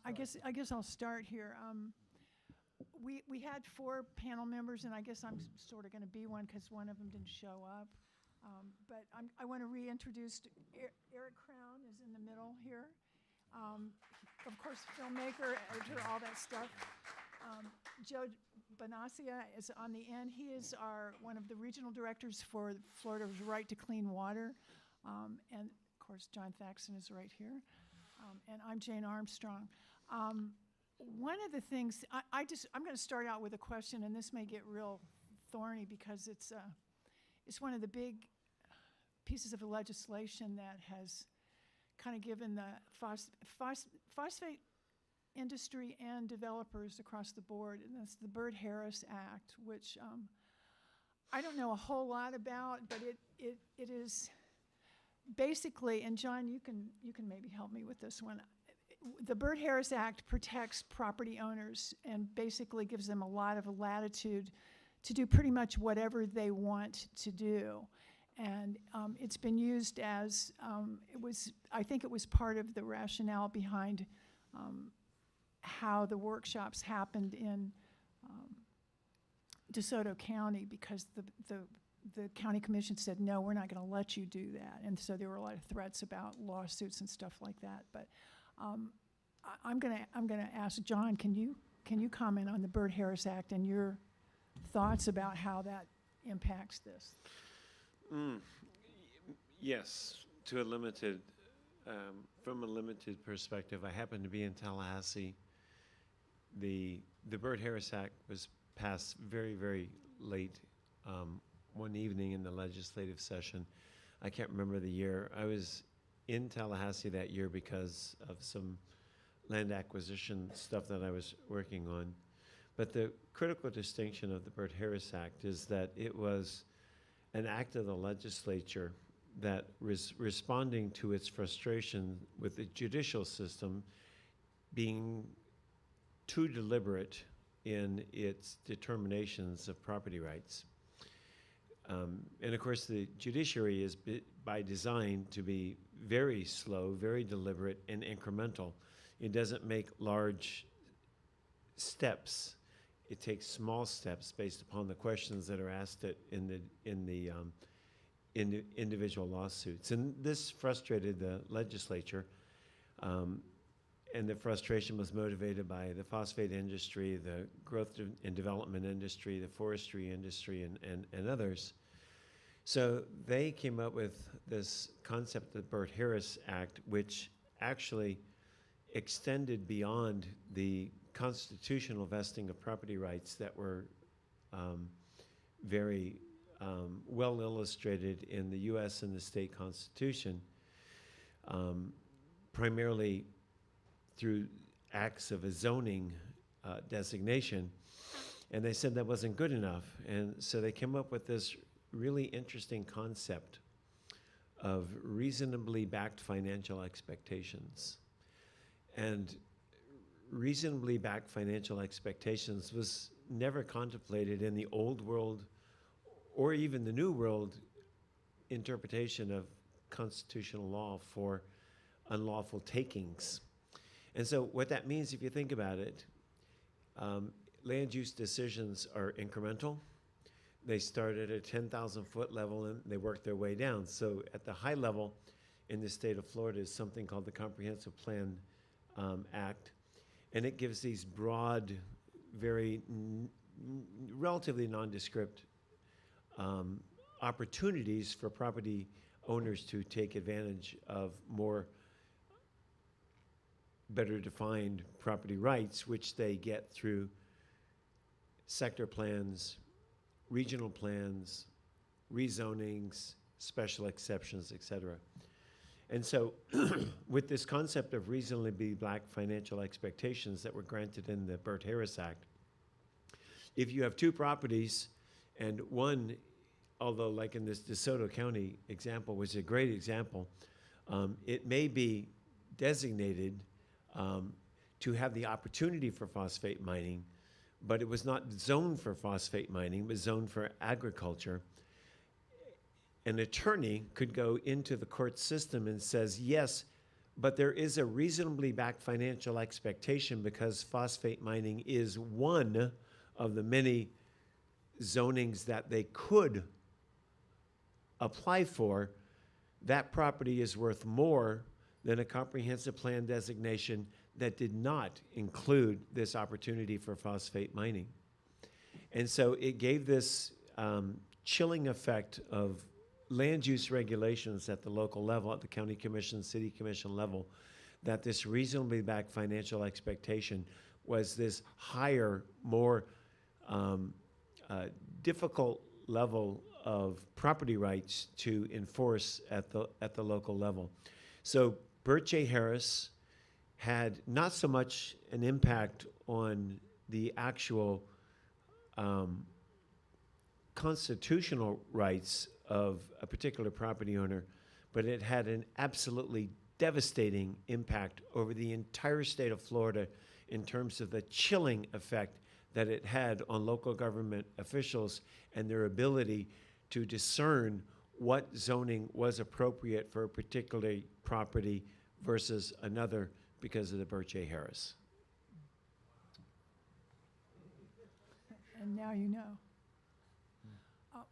I guess I'll start here. We had 4 panel members, and I guess I'm sort of going to be one because one of them didn't show up. But I want to reintroduce Erik Crown is in the middle here. Of course, filmmaker, editor, all that stuff. Joe Bonacia is on the end. He is one of the regional directors for Florida's Right to Clean Water. And of course, John Thaxton is right here. And I'm Jane Armstrong. One of the things, I'm going to start out with a question, and this may get real thorny because it's one of the big pieces of legislation that has kind of given the phosphate industry and developers across the board, and that's the Byrd-Harris Act, which I don't know a whole lot about, but it is basically, and John, you can maybe help me with this one. The Byrd-Harris Act protects property owners and basically gives them a lot of latitude to do pretty much whatever they want to do. And it's been used as, I think it was part of the rationale behind how the workshops happened in DeSoto County, because the county commission said, no, we're not going to let you do that. And so there were a lot of threats about lawsuits and stuff like that. But I'm gonna ask John, can you comment on the Byrd-Harris Act and your thoughts about how that impacts this? Yes, to a limited, from a limited perspective. I happen to be in Tallahassee. The Byrd-Harris Act was passed very, very late one evening in the legislative session. I can't remember the year. I was in Tallahassee that year because of some land acquisition stuff that I was working on. But the critical distinction of the Byrd-Harris Act is that it was an act of the legislature that was responding to its frustration with the judicial system being too deliberate in its determinations of property rights. And of course, the judiciary is by design to be very slow, very deliberate, and incremental. It doesn't make large steps. It takes small steps based upon the questions that are asked in the individual lawsuits. And this frustrated the legislature. And the frustration was motivated by the phosphate industry, the growth and development industry, the forestry industry, and others. So they came up with this concept, the Byrd-Harris Act, which actually extended beyond the constitutional vesting of property rights that were very well illustrated in the U.S. and the state constitution, primarily through acts of a zoning designation. And they said that wasn't good enough. And so they came up with this really interesting concept of reasonably backed financial expectations. And reasonably backed financial expectations was never contemplated in the old world or even the new world interpretation of constitutional law for unlawful takings. And so what that means, if you think about it, land use decisions are incremental. They start at a 10,000-foot level and they work their way down. So at the high level in the state of Florida is something called the Comprehensive Plan Act. And it gives these broad, very relatively nondescript opportunities for property owners to take advantage of more better defined property rights, which they get through sector plans, regional plans, rezonings, special exceptions, et cetera. And so with this concept of reasonably black financial expectations that were granted in the Byrd-Harris Act, if you have two properties and one, although like in this DeSoto County example, was a great example, it may be designated to have the opportunity for phosphate mining, but it was not zoned for phosphate mining, it was zoned for agriculture. An attorney could go into the court system and says, yes, but there is a reasonably backed financial expectation because phosphate mining is one of the many zonings that they could apply for. That property is worth more than a comprehensive plan designation that did not include this opportunity for phosphate mining. And so it gave this chilling effect of land use regulations at the local level, at the county commission, city commission level, that this reasonably backed financial expectation was this higher, more difficult level of property rights to enforce at the local level. So Bert J. Harris had not so much an impact on the actual constitutional rights of a particular property owner, but it had an absolutely devastating impact over the entire state of Florida in terms of the chilling effect that it had on local government officials and their ability to discern what zoning was appropriate for a particular property versus another because of the Bert J. Harris. And now you know.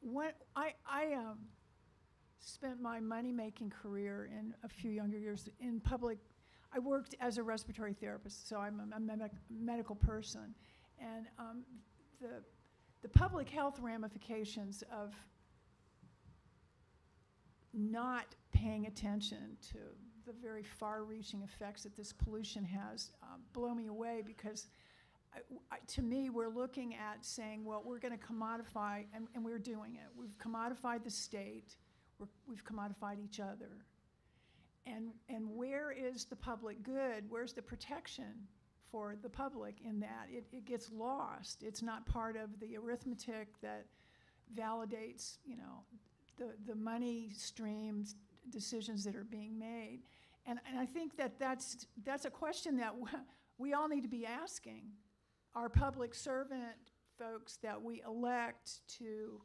When I spent my money-making career in a few younger years in public. I worked as a respiratory therapist, so I'm a medical person. And the public health ramifications of not paying attention to the very far-reaching effects that this pollution has blow me away, because to me, we're looking at saying, well, we're going to commodify, and we're doing it. We've commodified the state. We've commodified each other. And where is the public good? Where's the protection for the public in that? It gets lost. It's not part of the arithmetic that validates, you know, the money streams, decisions that are being made. And I think that's a question that we all need to be asking our public servant folks that we elect to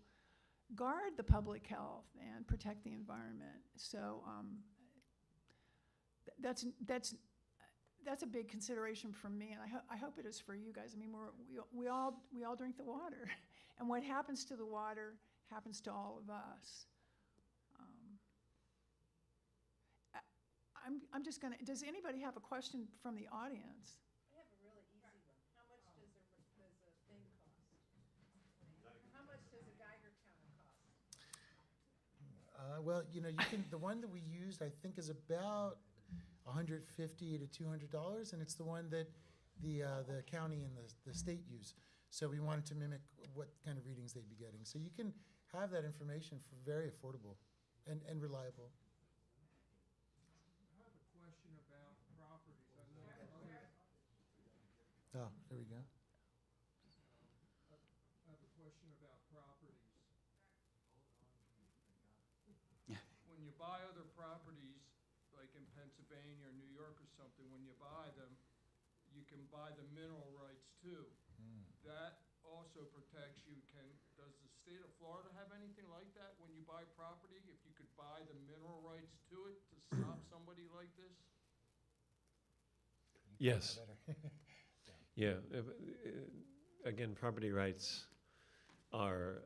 guard the public health and protect the environment. So that's a big consideration for me, and I hope it is for you guys. I mean, we all drink the water, and what happens to the water happens to all of us. I'm just gonna. Does anybody have a question from the audience? I have a really easy one. How much does a thing cost? How much does a Geiger counter cost? Well, you know, the one that we used, I think, is about $150 to $200, and it's the one that the county and the state use. So we wanted to mimic what kind of readings they'd be getting. So you can have that information for very affordable and reliable. I have a question about properties. I know Oh, there we go. I have a question about properties. When you buy other properties, like in Pennsylvania or New York or something, when you buy them, you can buy the mineral rights too. That also protects you. Does the state of Florida have anything like that when you buy property? If you could buy the mineral rights to it to stop somebody like this? Yes. Yeah. Again, property rights are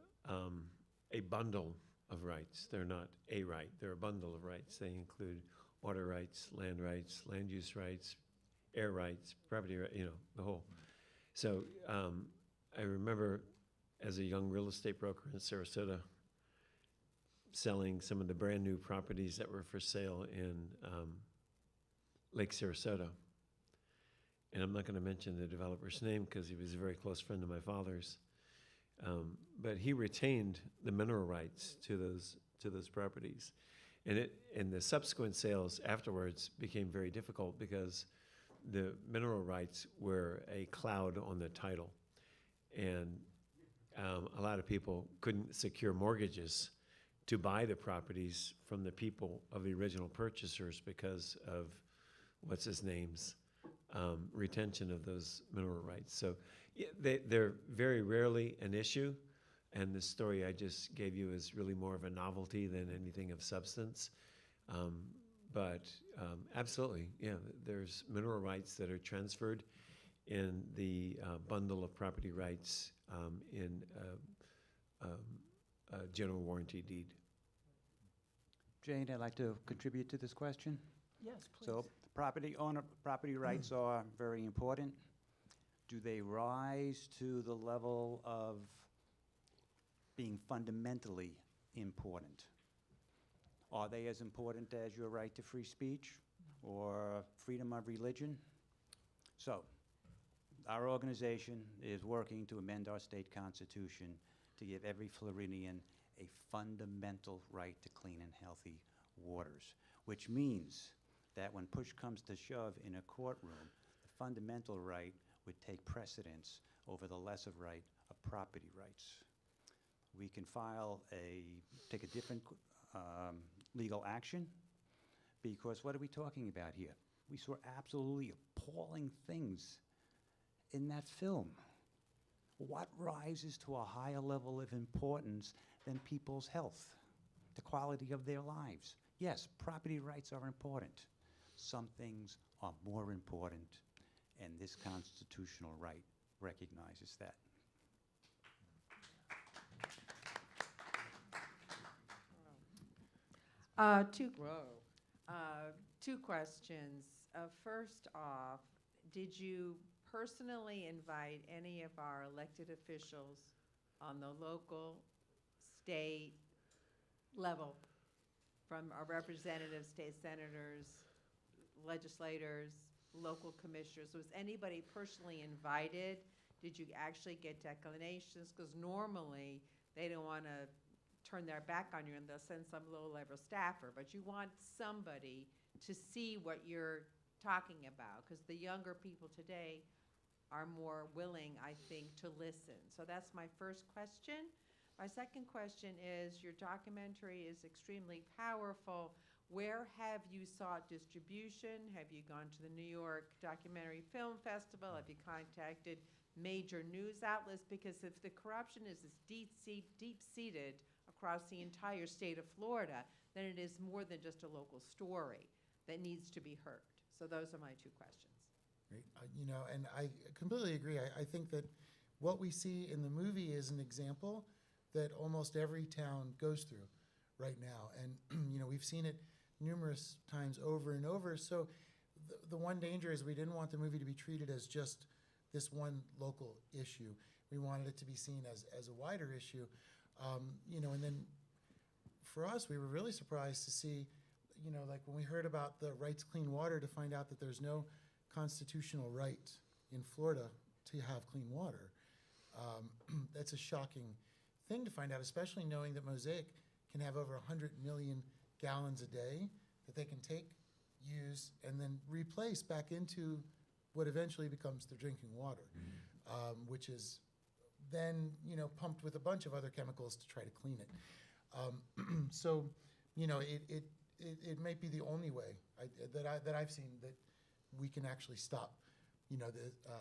a bundle of rights. They're not a right. They're a bundle of rights. They include water rights, land use rights, air rights, property rights, you know, the whole. So I remember as a young real estate broker in Sarasota selling some of the brand new properties that were for sale in Lake Sarasota. And I'm not going to mention the developer's name because he was a very close friend of my father's. But he retained the mineral rights to those properties. And the subsequent sales afterwards became very difficult because the mineral rights were a cloud on the title. And a lot of people couldn't secure mortgages to buy the properties from the people of the original purchasers because of what's his name's retention of those mineral rights. So they're very rarely an issue. And the story I just gave you is really more of a novelty than anything of substance. But absolutely, yeah, there's mineral rights that are transferred in the bundle of property rights in a general warranty deed. Jane, I'd like to contribute to this question. Yes, please. So property rights are very important. Do they rise to the level of being fundamentally important? Are they as important as your right to free speech or freedom of religion? So, our organization is working to amend our state constitution to give every Floridian a fundamental right to clean and healthy waters, which means that when push comes to shove in a courtroom, the fundamental right would take precedence over the lesser right of property rights. We can take a different legal action, because what are we talking about here? We saw absolutely appalling things in that film. What rises to a higher level of importance than people's health, the quality of their lives? Yes, property rights are important. Some things are more important, and this constitutional right recognizes that. Two questions. First off, did you personally invite any of our elected officials on the local, state level, from our representatives, state senators, legislators, local commissioners? Was anybody personally invited? Did you actually get declinations? Because normally they don't want to turn their back on you and they'll send some low-level staffer, but you want somebody to see what you're talking about, because the younger people today are more willing, I think, to listen. So that's my first question. My second question is, your documentary is extremely powerful. Where have you sought distribution? Have you gone to the New York Documentary Film Festival? Have you contacted major news outlets? Because if the corruption is as deep-seated across the entire state of Florida, then it is more than just a local story that needs to be heard. So those are my two questions. Great. And I completely agree. I think that what we see in the movie is an example that almost every town goes through right now. And, we've seen it numerous times over and over. So the one danger is we didn't want the movie to be treated as just this one local issue. We wanted it to be seen as a wider issue. And then for us, we were really surprised to see, like when we heard about the right to clean water, to find out that there's no constitutional right in Florida to have clean water. That's a shocking thing to find out, especially knowing that Mosaic can have over 100 million gallons a day that they can take, use, and then replace back into what eventually becomes their drinking water, which is then pumped with a bunch of other chemicals to try to clean it. So it might be the only way that I've seen that we can actually stop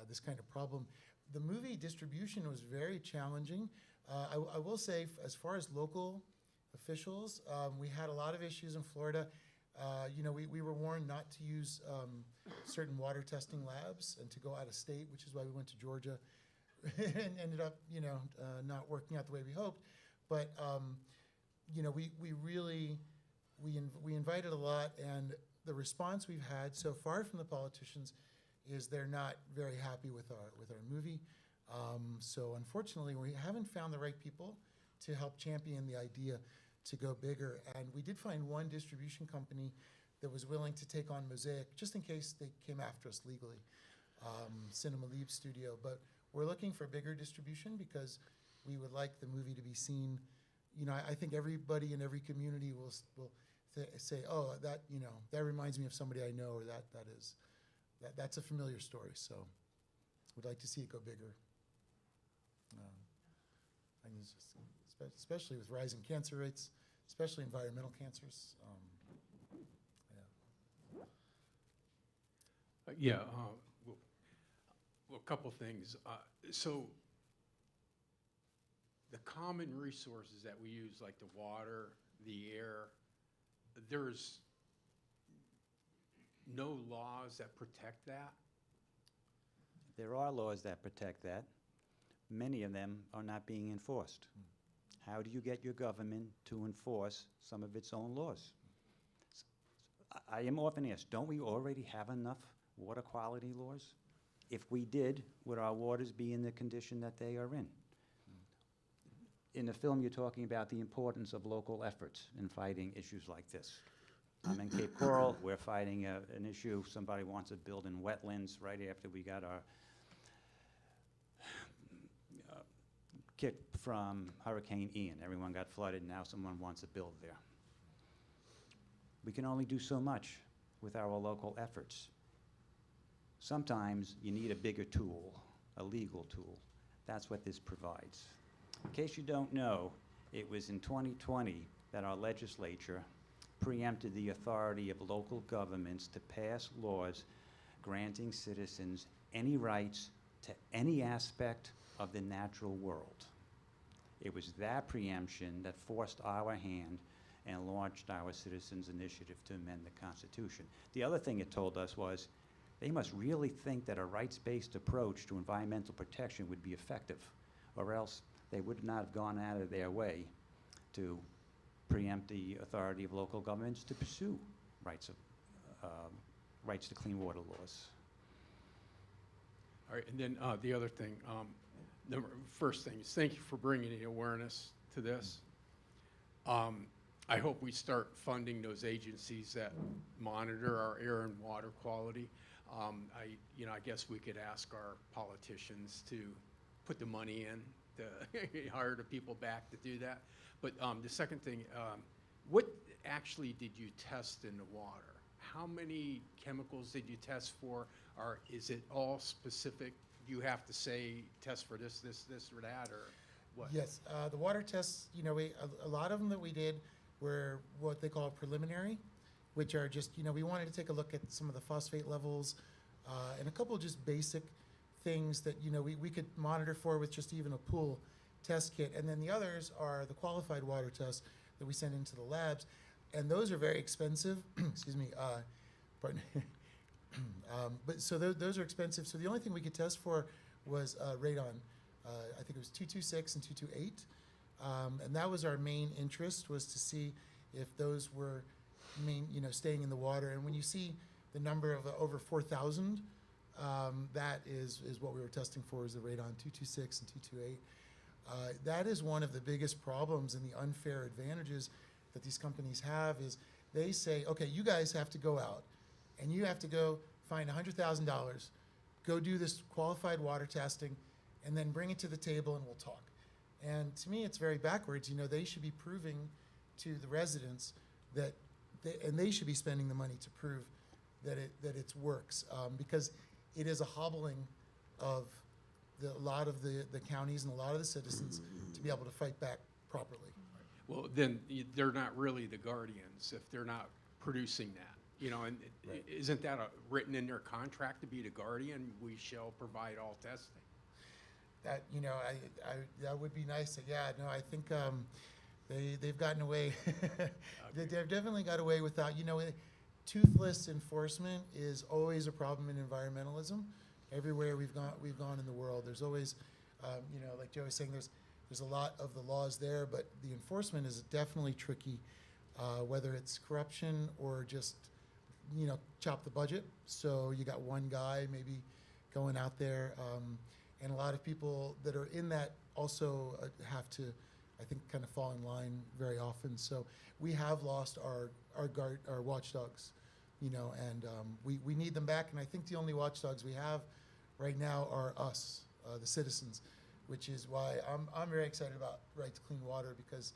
this kind of problem. The movie distribution was very challenging. I will say, as far as local officials, we had a lot of issues in Florida. We were warned not to use certain water testing labs and to go out of state, which is why we went to Georgia and ended up, not working out the way we hoped. But, we invited a lot, and the response we've had so far from the politicians is they're not very happy with our movie. So unfortunately, we haven't found the right people to help champion the idea to go bigger. And we did find one distribution company that was willing to take on Mosaic, just in case they came after us legally, Cinema Leap Studio. But we're looking for bigger distribution because we would like the movie to be seen. I think everybody in every community will say, oh, that reminds me of somebody I know, or that's a familiar story. So we'd like to see it go bigger. And it's just, especially with rising cancer rates, especially environmental cancers. Well, a couple things. So the common resources that we use, like the water, the air, there's no laws that protect that? There are laws that protect that. Many of them are not being enforced. How do you get your government to enforce some of its own laws? I am often asked, don't we already have enough water quality laws? If we did, would our waters be in the condition that they are in? In the film, you're talking about the importance of local efforts in fighting issues like this. I'm in Cape Coral, we're fighting an issue, somebody wants to build in wetlands right after we got our kick from Hurricane Ian. Everyone got flooded, now someone wants to build there. We can only do so much with our local efforts. Sometimes you need a bigger tool, a legal tool. That's what this provides. In case you don't know, it was in 2020 that our legislature preempted the authority of local governments to pass laws granting citizens any rights to any aspect of the natural world. It was that preemption that forced our hand and launched our Citizens Initiative to amend the Constitution. The other thing it told us was they must really think that a rights-based approach to environmental protection would be effective, or else they would not have gone out of their way to preempt the authority of local governments to pursue rights to clean water laws. All right, and then the other thing, first thing is thank you for bringing the awareness to this. I hope we start funding those agencies that monitor our air and water quality. I guess we could ask our politicians to put the money in to hire the people back to do that. But the second thing, what actually did you test in the water? How many chemicals did you test for? Or is it all specific? You have to say test for this, or that, or what? Yes, the water tests, a lot of them that we did were what they call preliminary, which are just, we wanted to take a look at some of the phosphate levels and a couple of just basic things that, we could monitor for with just even a pool test kit. And then the others are the qualified water tests that we send into the labs. And those are very expensive. Excuse me. Pardon. But so those are expensive. So the only thing we could test for was radon. I think it was 226 and 228. And that was our main interest, was to see if those were staying in the water. And when you see the number of over 4,000, that is what we were testing for, is the radon 226 and 228. That is one of the biggest problems and the unfair advantages that these companies have, is they say, okay, you guys have to go out and you have to go find $100,000, go do this qualified water testing, and then bring it to the table and we'll talk. And to me, it's very backwards. They should be proving to the residents that, they should be spending the money to prove that it works, because it is a hobbling of a lot of the counties and a lot of the citizens to be able to fight back properly. Well, then they're not really the guardians if they're not producing that. And Right. Isn't that written in their contract to be the guardian? We shall provide all testing. That that would be nice. Yeah, no, I think they've gotten away. They've definitely got away without. Toothless enforcement is always a problem in environmentalism. Everywhere we've gone in the world, there's always, like Joe was saying, there's a lot of the laws there, but the enforcement is definitely tricky, whether it's corruption or just, chop the budget. So you got one guy maybe going out there, and a lot of people that are in that also have to, I think, kind of fall in line very often. So we have lost our watchdogs, and we need them back. And I think the only watchdogs we have right now are us, the citizens, which is why I'm very excited about Right to Clean Water, because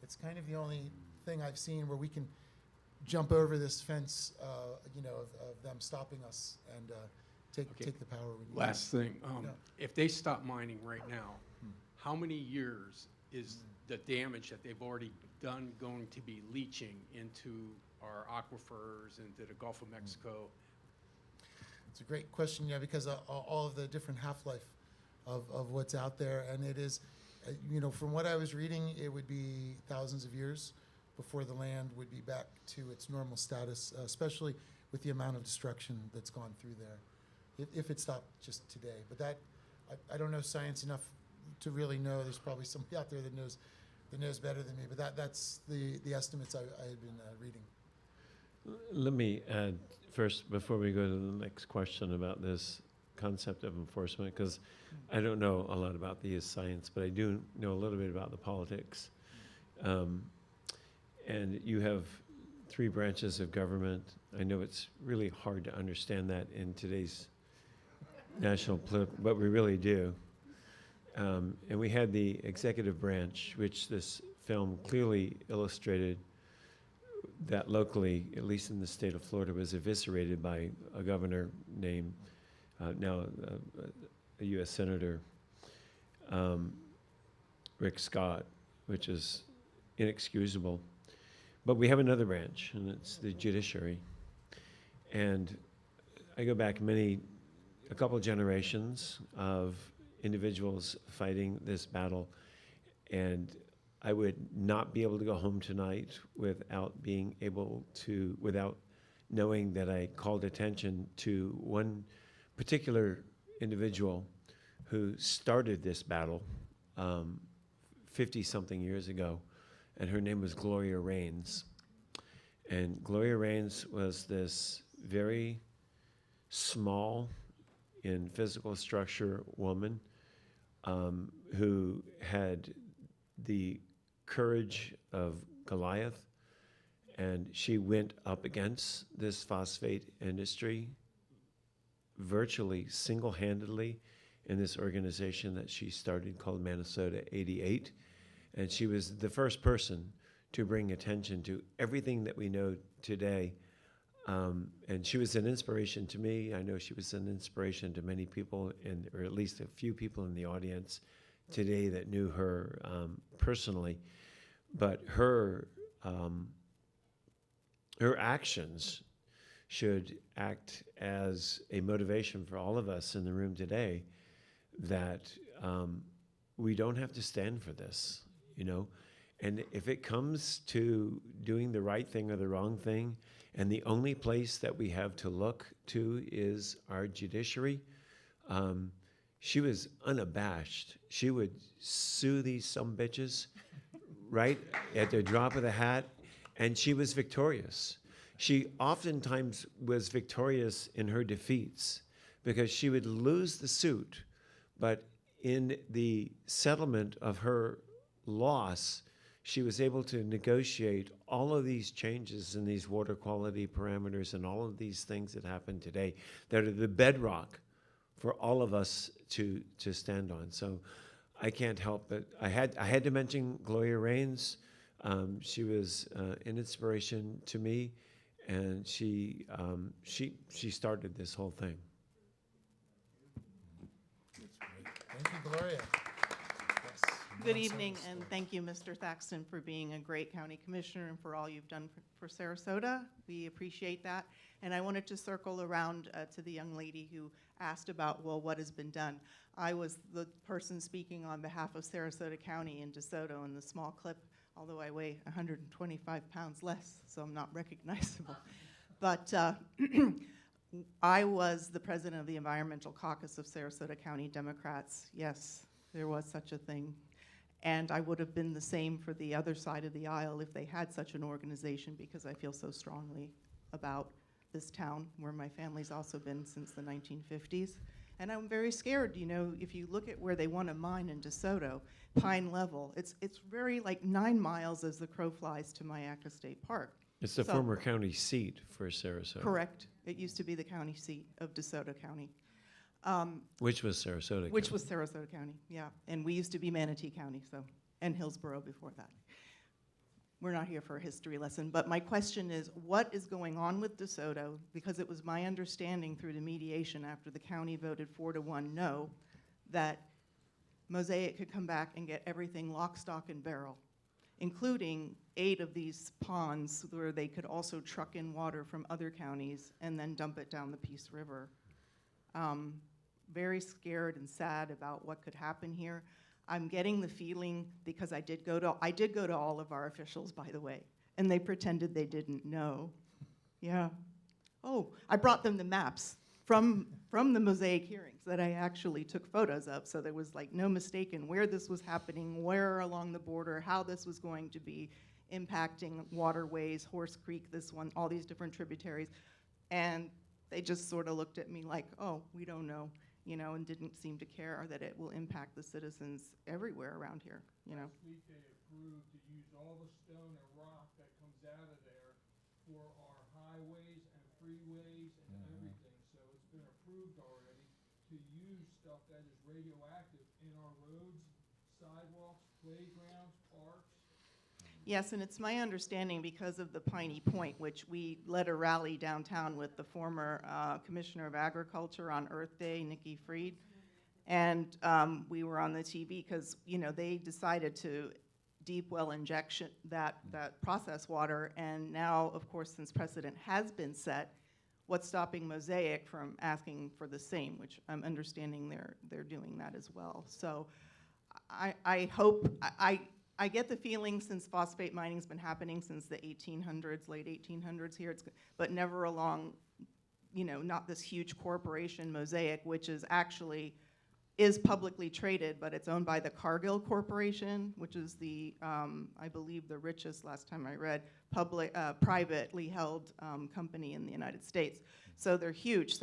it's kind of the only thing I've seen where we can jump over this fence, of them stopping us and take the power we need. Last thing, Yeah. if they stop mining right now, how many years is the damage that they've already done going to be leaching into our aquifers, into the Gulf of Mexico? It's a great question, because all of the different half-life of what's out there, and it is, from what I was reading, it would be thousands of years before the land would be back to its normal status, especially with the amount of destruction that's gone through there, if it stopped just today. But that, I don't know science enough to really know. There's probably somebody out there that knows better than me. But that's the estimates I had been reading. Let me add first, before we go to the next question about this concept of enforcement, because I don't know a lot about the science, but I do know a little bit about the politics. And you have 3 branches of government. I know it's really hard to understand that in today's national but we really do. And we had the executive branch, which this film clearly illustrated that locally, at least in the state of Florida, was eviscerated by a governor named, now a U.S. Senator, Rick Scott, which is inexcusable. But we have another branch, and it's the judiciary. And I go back a couple generations of individuals fighting this battle, and I would not be able to go home tonight without knowing that I called attention to one particular individual who started this battle 50-something years ago, and her name was Gloria Rains. And Gloria Rains was this very small in physical structure woman who had the courage of Goliath, and she went up against this phosphate industry virtually single-handedly in this organization that she started called Minnesota 88. And she was the first person to bring attention to everything that we know today. And she was an inspiration to me. I know she was an inspiration to many people, or at least a few people in the audience today that knew her personally. But her actions should act as a motivation for all of us in the room today that we don't have to stand for this, you know? And if it comes to doing the right thing or the wrong thing, and the only place that we have to look to is our judiciary, she was unabashed. She would sue these sumbitches right at the drop of the hat, and she was victorious. She oftentimes was victorious in her defeats because she would lose the suit, but in the settlement of her loss, she was able to negotiate all of these changes in these water quality parameters and all of these things that happen today that are the bedrock for all of us to stand on. So I can't help but I had to mention Gloria Rains. She was an inspiration to me, and she started this whole thing. Thank you, Gloria. Yes. Good evening, and thank you, Mr. Thaxton, for being a great county commissioner and for all you've done for Sarasota. We appreciate that. And I wanted to circle around to the young lady who asked about, well, what has been done. I was the person speaking on behalf of Sarasota County in DeSoto in the small clip, although I weigh 125 pounds less, so I'm not recognizable. But I was the president of the Environmental Caucus of Sarasota County Democrats. Yes, there was such a thing. And I would have been the same for the other side of the aisle if they had such an organization, because I feel so strongly about this town, where my family's also been since the 1950s. And I'm very scared, you know, if you look at where they want to mine in DeSoto, Pine Level, it's very like 9 miles as the crow flies to Mayaca State Park. It's the former county seat for Sarasota. Correct. It used to be the county seat of DeSoto County. Which was Sarasota Which County. was Sarasota County, yeah. And we used to be Manatee County, and Hillsborough before that. We're not here for a history lesson, but my question is, what is going on with DeSoto? Because it was my understanding through the mediation after the county voted 4-1 no, that Mosaic could come back and get everything lock, stock, and barrel, including 8 of these ponds where they could also truck in water from other counties and then dump it down the Peace River. Very scared and sad about what could happen here. I'm getting the feeling, because I did go to all of our officials, by the way, and they pretended they didn't know. Yeah. Oh, I brought them the maps from the Mosaic hearings that I actually took photos of, so there was like no mistaking where this was happening, where along the border, how this was going to be impacting waterways, Horse Creek, this one, all these different tributaries. And they just sort of looked at me like, oh, we don't know, you know, and didn't seem to care that it will impact the citizens everywhere around here, you know. Last week they approved to use all the stone and rock that comes out of there for our highways and freeways and everything. So it's been approved already to use stuff that is radioactive in our roads, sidewalks, playgrounds, parks. Yes, and it's my understanding because of the Piney Point, which we led a rally downtown with the former Commissioner of Agriculture on Earth Day, Nikki Fried, and we were on the TV because, you know, they decided to deep well injection that process water, and now, of course, since precedent has been set, what's stopping Mosaic from asking for the same, which I'm understanding they're doing that as well. So I hope, I get the feeling since phosphate mining's been happening since the 1800s, late 1800s here, but never along, you know, not this huge corporation, Mosaic, which is actually is publicly traded, but it's owned by the Cargill Corporation, which is the, I believe, the richest, last time I read, privately held company in the United States. So they're huge,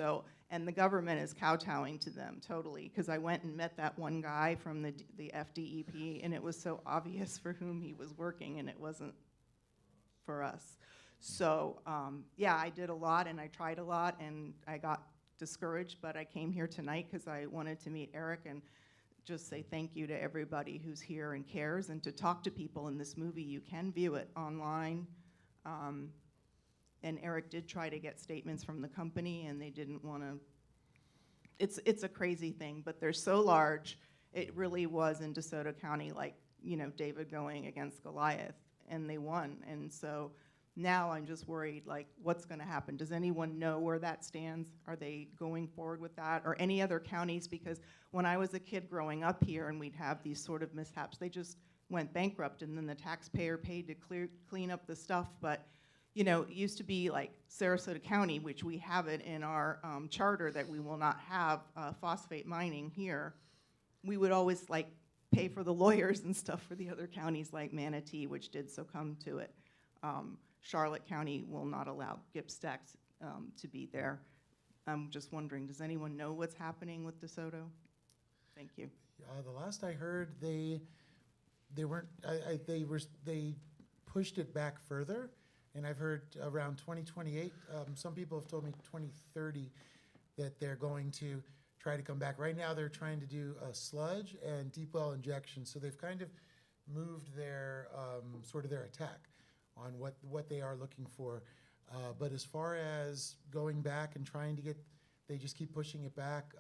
and the government is kowtowing to them totally, because I went and met that one guy from the FDEP, and it was so obvious for whom he was working, and it wasn't for us. So yeah, I did a lot, and I tried a lot, and I got discouraged, but I came here tonight because I wanted to meet Eric and just say thank you to everybody who's here and cares, and to talk to people in this movie. You can view it online. And Eric did try to get statements from the company, and they didn't want to. It's a crazy thing, but they're so large. It really was in DeSoto County, like, you know, David going against Goliath, and they won. And so now I'm just worried, like, what's going to happen? Does anyone know where that stands? Are they going forward with that? Or any other counties? Because when I was a kid growing up here and we'd have these sort of mishaps, they just went bankrupt, and then the taxpayer paid to clean up the stuff. But, you know, it used to be like Sarasota County, which we have it in our charter that we will not have phosphate mining here. We would always, like, pay for the lawyers and stuff for the other counties like Manatee, which did succumb to it. Charlotte County will not allow GIPSTACs to be there. I'm just wondering, does anyone know what's happening with DeSoto? Thank you. The last I heard, they weren't. They pushed it back further, and I've heard around 2028. Some people have told me 2030 that they're going to try to come back. Right now, they're trying to do a sludge and deep well injection. So they've kind of moved their sort of their attack on what they are looking for. But as far as going back and trying to get, they just keep pushing it back.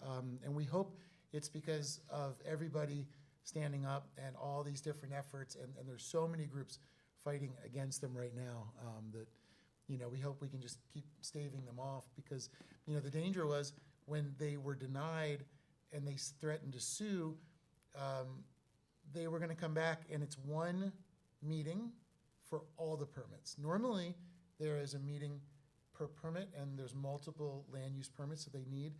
And we hope it's because of everybody standing up and all these different efforts. And there's so many groups fighting against them right now that, you know, we hope we can just keep staving them off, because, you know, the danger was when they were denied and they threatened to sue, they were going to come back and it's one meeting for all the permits. Normally, there is a meeting per permit, and there's multiple land use permits that they need.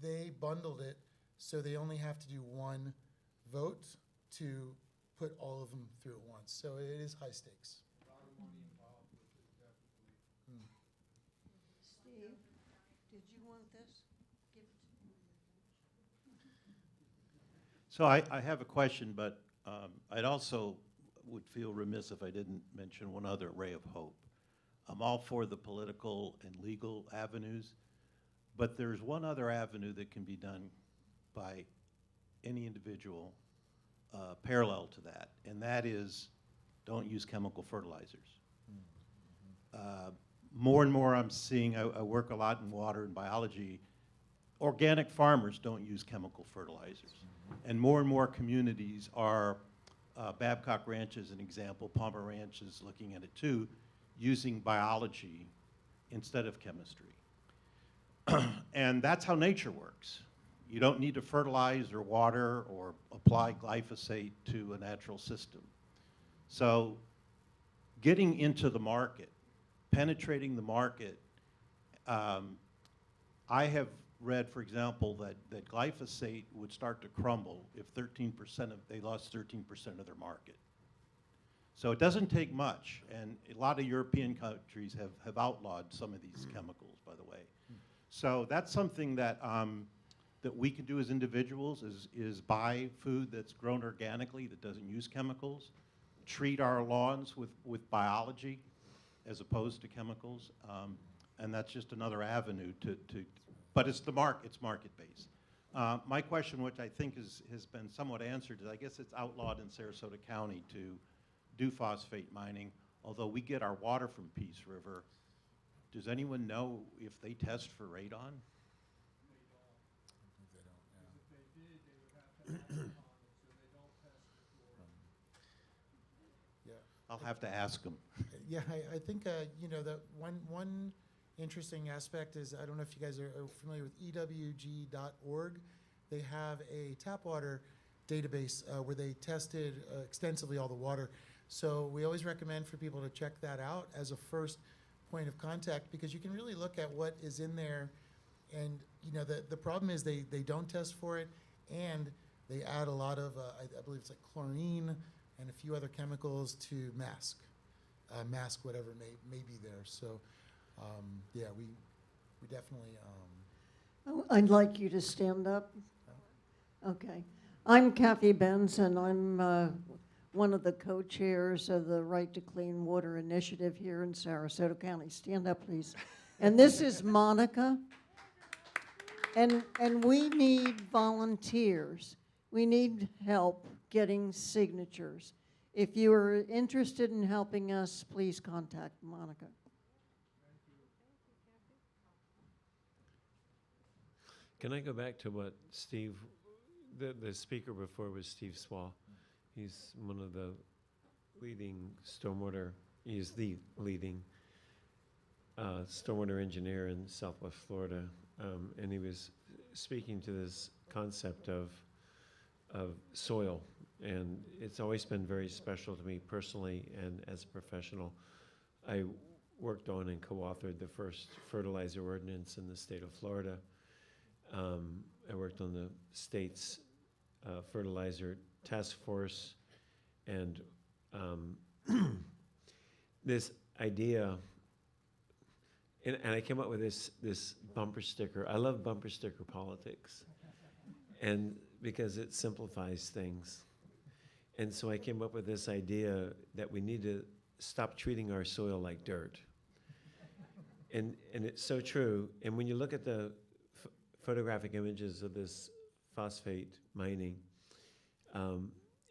They bundled it, so they only have to do one vote to put all of them through at once. So it is high stakes. A lot of money involved with it, definitely. Steve, did you want this? Give it to me. So I have a question, but I'd also would feel remiss if I didn't mention one other ray of hope. I'm all for the political and legal avenues, but there's one other avenue that can be done by any individual parallel to that, and that is don't use chemical fertilizers. More and more I'm seeing, I work a lot in water and biology, organic farmers don't use chemical fertilizers. And more communities are, Babcock Ranch is an example, Palmer Ranch is looking at it too, using biology instead of chemistry. And that's how nature works. You don't need to fertilize or water or apply glyphosate to a natural system. So getting into the market, penetrating the market I have read, for example, that glyphosate would start to crumble if they lost 13% of their market. So it doesn't take much, and a lot of European countries have outlawed some of these chemicals, by the way. So that's something that that we can do as individuals is buy food that's grown organically, that doesn't use chemicals, treat our lawns with biology as opposed to chemicals, and that's just another avenue but it's market-based. My question, which I think has been somewhat answered, is I guess it's outlawed in Sarasota County to do phosphate mining, although we get our water from Peace River. Does anyone know if they test for radon? Yeah. I'll have to ask them. Yeah, I think, that one interesting aspect is, I don't know if you guys are familiar with ewg.org. They have a tap water database where they tested extensively all the water. So we always recommend for people to check that out as a first point of contact, because you can really look at what is in there. And, the problem is they don't test for it, and they add a lot of, I believe it's like chlorine and a few other chemicals to mask whatever may be there. So, yeah, we definitely. I'd like you to stand up. Okay. I'm Kathy Benz, and I'm one of the co-chairs of the Right to Clean Water Initiative here in Sarasota County. Stand up, please. And this is Monica. And we need volunteers. We need help getting signatures. If you are interested in helping us, please contact Monica. Can I go back to what Steve, the speaker before was Steve Swall. He's one of the leading stormwater, he's the leading stormwater engineer in Southwest Florida. And he was speaking to this concept of soil. And it's always been very special to me personally and as a professional. I worked on and co-authored the first fertilizer ordinance in the state of Florida. I worked on the state's fertilizer task force, and this idea, and I came up with this bumper sticker. I love bumper sticker politics, and because it simplifies things. And so I came up with this idea that we need to stop treating our soil like dirt. And it's so true. And when you look at the photographic images of this phosphate mining,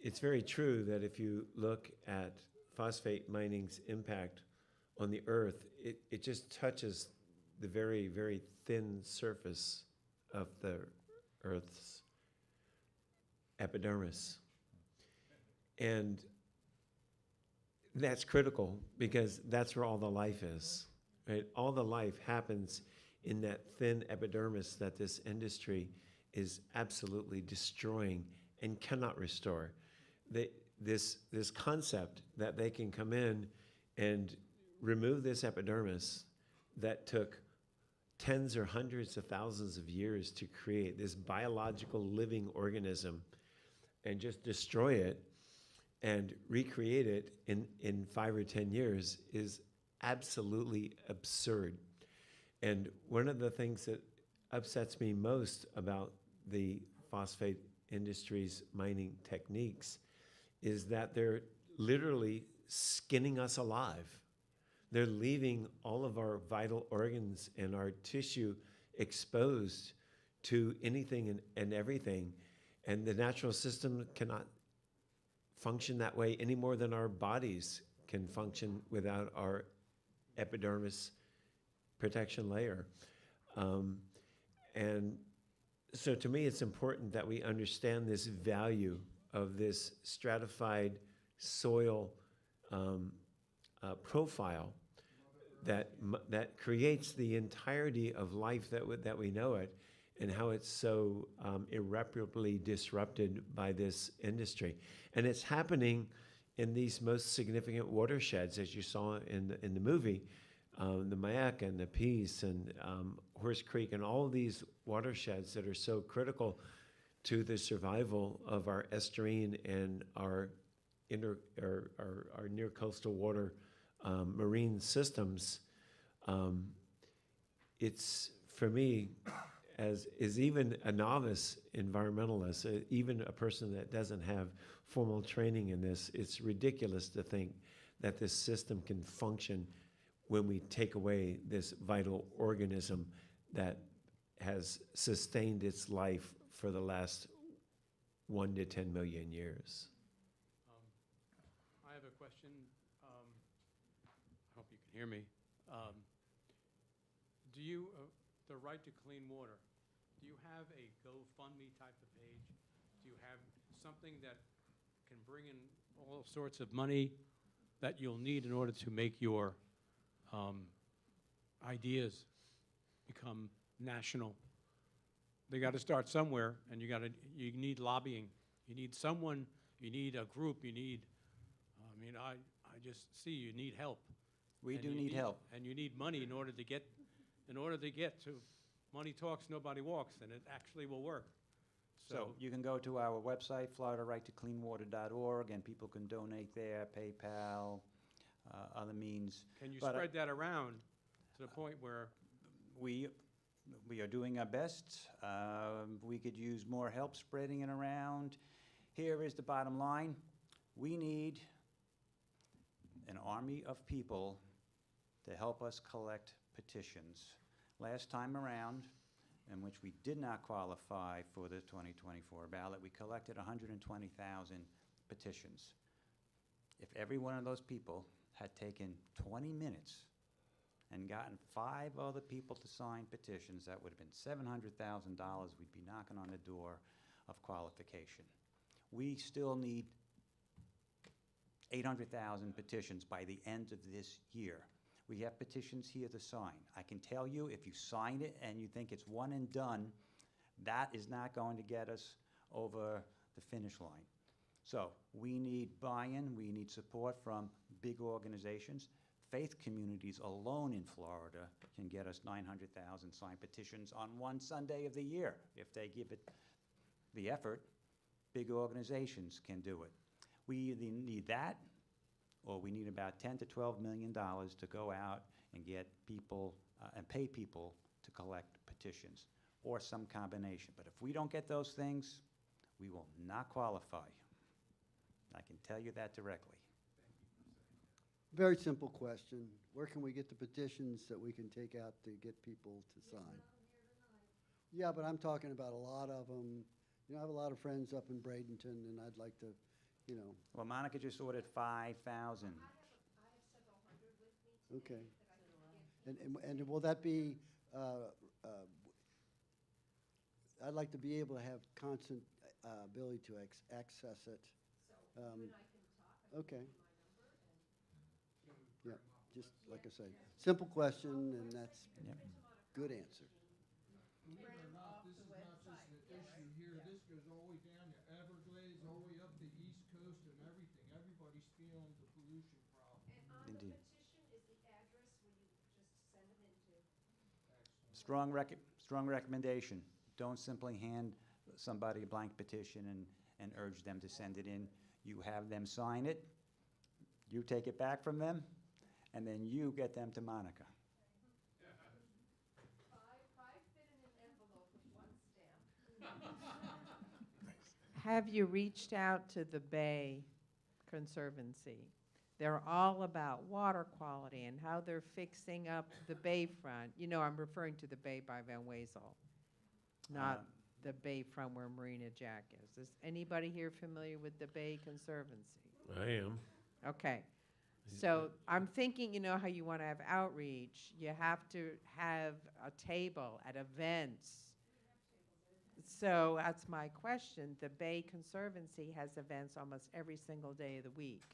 it's very true that if you look at phosphate mining's impact on the earth, it just touches the very, very thin surface of the earth's epidermis. And that's critical because that's where all the life is, right? All the life happens in that thin epidermis that this industry is absolutely destroying and cannot restore. This concept that they can come in and remove this epidermis that took tens or hundreds of thousands of years to create, this biological living organism, and just destroy it and recreate it in 5 or 10 years is absolutely absurd. And one of the things that upsets me most about the phosphate industry's mining techniques is that they're literally skinning us alive. They're leaving all of our vital organs and our tissue exposed to anything and everything. And the natural system cannot function that way any more than our bodies can function without our epidermis protection layer. And so to me, it's important that we understand this value of this stratified soil profile that creates the entirety of life that we know it, and how it's so irreparably disrupted by this industry. And it's happening in these most significant watersheds, as you saw in the movie. the Mayak and the Peace and Horse Creek and all of these watersheds that are so critical to the survival of our estuarine and our near coastal water marine systems. It's, for me, as is even a novice environmentalist, even a person that doesn't have formal training in this, it's ridiculous to think that this system can function when we take away this vital organism that has sustained its life for the last 1 to 10 million years. I have a question. I hope you can hear me. Do you, the right to clean water, do you have a GoFundMe type of page? Do you have something that can bring in all sorts of money that you'll need in order to make your ideas become national? They got to start somewhere, and you need lobbying. You need someone, you need a group, you need, I just see you need help. We And do you need help. And you need money in order to get to, money talks, nobody walks, and it actually will work. So you can go to our website, FloridaRightToCleanWater.org, and people can donate there, PayPal, other means. Can you But, spread that around to the point where, We are doing our best. We could use more help spreading it around. Here is the bottom line. We need an army of people to help us collect petitions. Last time around, in which we did not qualify for the 2024 ballot, we collected 120,000 petitions. If every one of those people had taken 20 minutes and gotten 5 other people to sign petitions, that would have been $700,000. We'd be knocking on the door of qualification. We still need 800,000 petitions by the end of this year. We have petitions here to sign. I can tell you, if you sign it and you think it's one and done, that is not going to get us over the finish line. So we need buy-in, we need support from big organizations. Faith communities alone in Florida can get us 900,000 signed petitions on one Sunday of the year. If they give it the effort, big organizations can do it. We either need that, or we need about $10 to $12 million to go out and get people and pay people to collect petitions, or some combination. But if we don't get those things, we will not qualify. I can tell you that directly. Very simple question. Where can we get the petitions that we can take out to get people to sign? Yeah, but I'm talking about a lot of them. I have a lot of friends up in Bradenton, and I'd like to, Well, Monica just ordered 5,000. Okay. And will that be, I'd like to be able to have constant ability to access it. Okay. Yeah, just like I say, simple question, and that's good answer. Believe it or not, this is not just an issue here. This goes all the way down to Everglades, all the way up the East Coast and everything. Everybody's feeling the pollution problem. Indeed. Petition is the address where you just send them into. Strong recommendation. Don't simply hand somebody a blank petition and urge them to send it in. You have them sign it, you take it back from them, and then you get them to Monica. Five fit in an envelope with one stamp. have you reached out to the Bay Conservancy? They're all about water quality and how they're fixing up the bayfront. I'm referring to the bay by Van Wezel, not the bayfront where Marina Jack is. Is anybody here familiar with the Bay Conservancy? I am. Okay. So I'm thinking, how you want to have outreach. You have to have a table at events. So that's my question. The Bay Conservancy has events almost every single day of the week.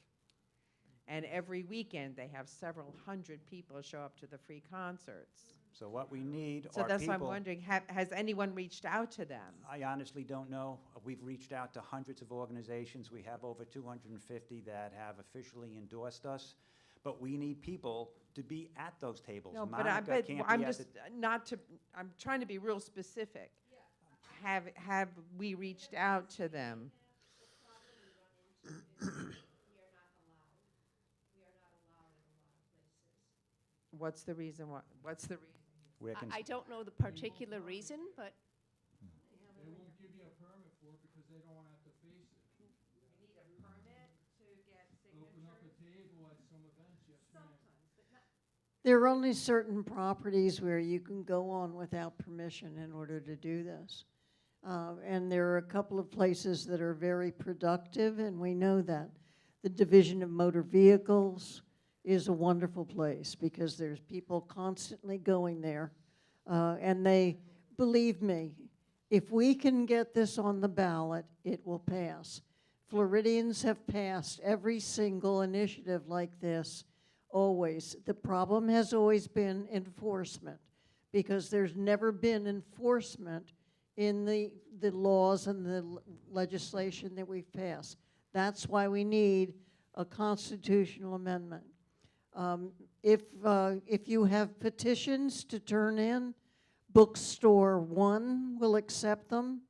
And every weekend, they have several hundred people show up to the free concerts. So what we need So are that's why I'm people. wondering, has anyone reached out to them? I honestly don't know. We've reached out to hundreds of organizations. We have over 250 that have officially endorsed us. But we need people to be at those tables. No, but I Monica bet, can't I'm be at just, not to, I'm trying to be real specific. Have we reached out to them? The problem we run into is we are not allowed. We are not allowed in a lot of places. What's the reason why, what's the reason? Where can I don't know the particular reason, but They won't give you a permit for it because they don't want to have to face it. You need a permit to get Open up a table at some events, yes ma'am. There are only certain properties where you can go on without permission in order to do this. And there are a couple of places that are very productive, and we know that. The Division of Motor Vehicles is a wonderful place because there's people constantly going there. And they, believe me, if we can get this on the ballot, it will pass. Floridians have passed every single initiative like this, always. The problem has always been enforcement, because there's never been enforcement in the laws and the legislation that we've passed. That's why we need a constitutional amendment. If you have petitions to turn in, Bookstore One will accept them.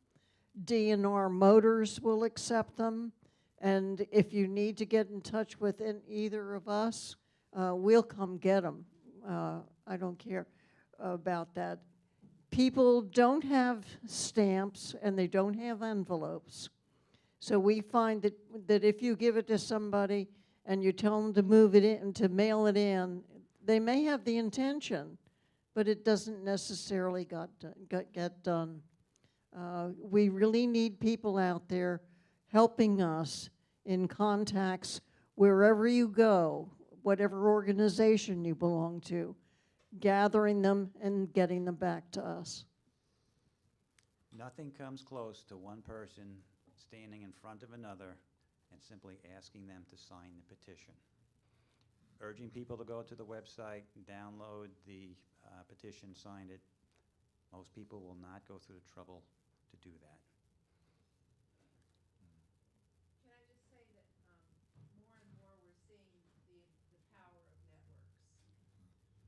DNR Motors will accept them. And if you need to get in touch with either of us, we'll come get them. I don't care about that. People don't have stamps and they don't have envelopes. So we find that if you give it to somebody and you tell them to move it in, to mail it in, they may have the intention, but it doesn't necessarily get done. We really need people out there helping us in contacts wherever you go, whatever organization you belong to, gathering them and getting them back to us. Nothing comes close to one person standing in front of another and simply asking them to sign the petition. Urging people to go to the website, download the petition, sign it. Most people will not go through the trouble to do that. Can I just say that more and more we're seeing the power of networks.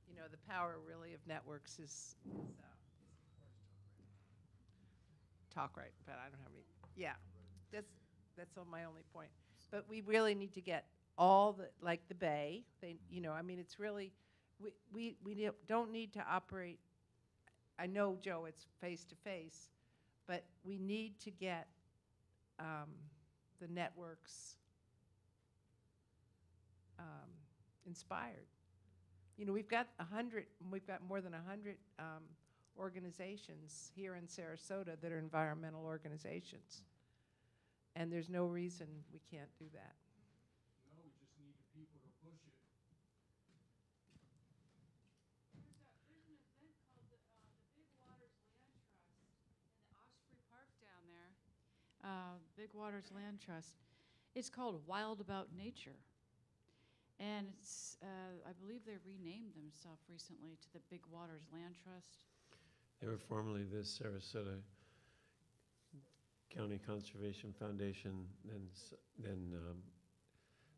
You know, the power really of networks is talk right, but I don't have any, yeah, that's on my only point. But we really need to get all the, like the Bay, you know, I mean, it's really, we don't need to operate, I know, Joe, it's face-to-face, but we need to get the networks inspired. You know, we've got more than 100 organizations here in Sarasota that are environmental organizations. And there's no reason we can't do that. No, we just need the people to push it. There's an event called the Big Waters Land Trust in the Osprey Park down there. Big Waters Land Trust. It's called Wild About Nature. And it's, I believe they renamed themselves recently to the Big Waters Land Trust. They were formerly the Sarasota County Conservation Foundation, then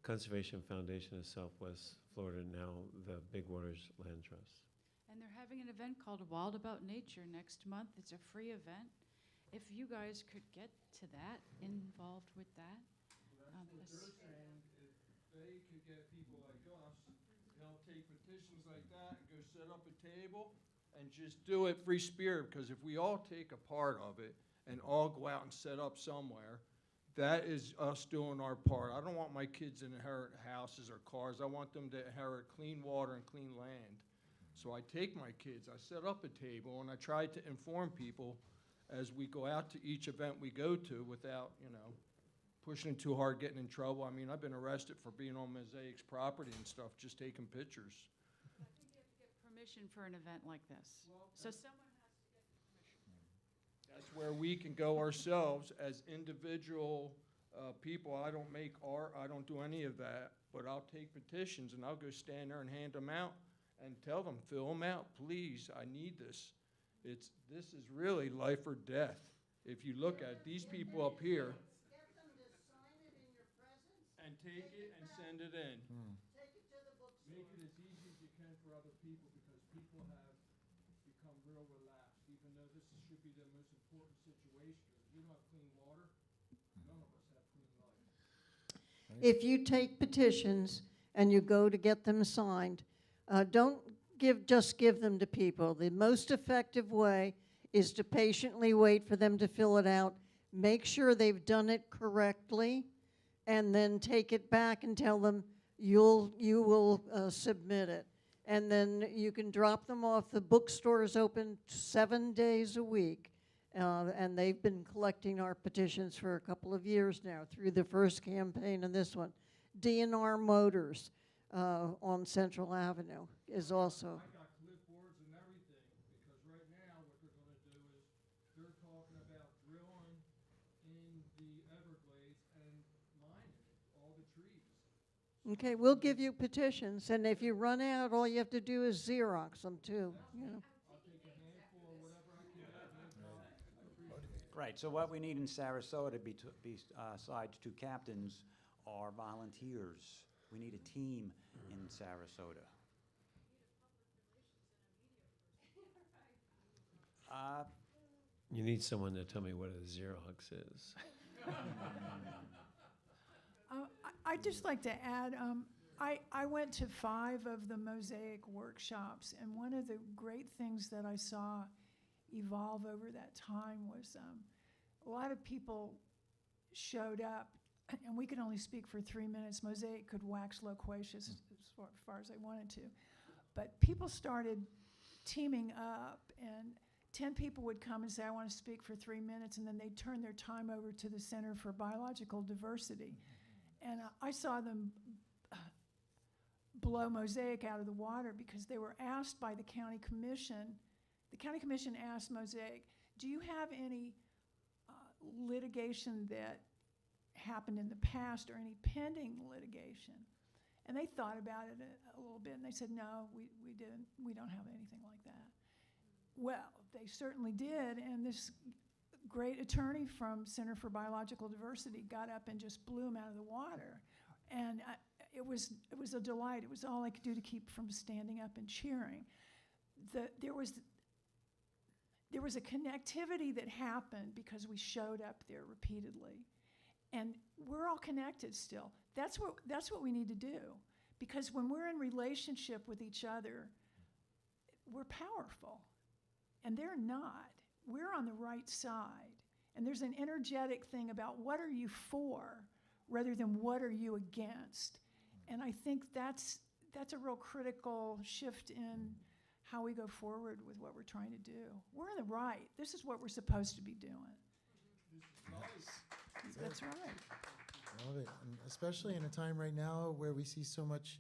Conservation Foundation of Southwest Florida, now the Big Waters Land Trust. And they're having an event called Wild About Nature next month. It's a free event. If you guys could get to that, involved with that. That's what they're saying. If they could get people like us to help take petitions like that and go set up a table and just do it free spirit, because if we all take a part of it and all go out and set up somewhere, that is us doing our part. I don't want my kids to inherit houses or cars. I want them to inherit clean water and clean land. So I take my kids, I set up a table, and I try to inform people as we go out to each event we go to without, you know, pushing too hard, getting in trouble. I mean, I've been arrested for being on Mosaic's property and stuff, just taking pictures. I think you have to get permission for an event like this. So someone has to get the permission. That's where we can go ourselves as individual people. I don't make art, I don't do any of that, but I'll take petitions and I'll go stand there and hand them out and tell them, fill them out, please, I need this. This is really life or death. If you look at these people up here. Get them to sign it in your presence. And take it and send it in. Take it to the bookstore. Make it as easy as you can you don't have clean water, none of us have clean life. If you take petitions and you go to get them signed, don't just give them to people. The most effective way is to patiently wait for them to fill it out, make sure they've done it correctly, and then take it back and tell them you will submit it. And then you can drop them off. The bookstore is open 7 days a week. And they've been collecting our petitions for a couple of years now through the first campaign and this one. DNR Motors on Central Avenue is also. I got clipboards and everything, because right now what they're gonna do is, they're talking about drilling in the Everglades and mining it, all the trees. Okay, we'll give you petitions, and if you run out, all you have to do is Xerox them too, you know. I'll take a handful or whatever I can get, no problem. Right, so what we need in Sarasota, besides 2 captains, are volunteers. We need a team in Sarasota. You need someone to tell me what a Xerox is. I'd just like to add, I went to 5 of the Mosaic workshops, and one of the great things that I saw evolve over that time was a lot of people showed up, and we could only speak for 3 minutes. Mosaic could wax loquacious as far as they wanted to. But people started teaming up, and 10 people would come and say, I want to speak for 3 minutes, and then they'd turn their time over to the Center for Biological Diversity. And I saw them blow Mosaic out of the water because they were asked by the county commission. The county commission asked Mosaic, do you have any litigation that happened in the past or any pending litigation? And they thought about it a little bit, and they said, no, we didn't. We don't have anything like that. Well, they certainly did, and this great attorney from Center for Biological Diversity got up and just blew him out of the water. And it was a delight. It was all I could do to keep from standing up and cheering. There was a connectivity that happened because we showed up there repeatedly. And we're all connected still. That's what we need to do. Because when we're in relationship with each other, we're powerful. And they're not. We're on the right side. And there's an energetic thing about what are you for rather than what are you against. And I think that's a real critical shift in how we go forward with what we're trying to do. We're on the right. This is what we're supposed to be doing. That's right. I love it, and especially in a time right now where we see so much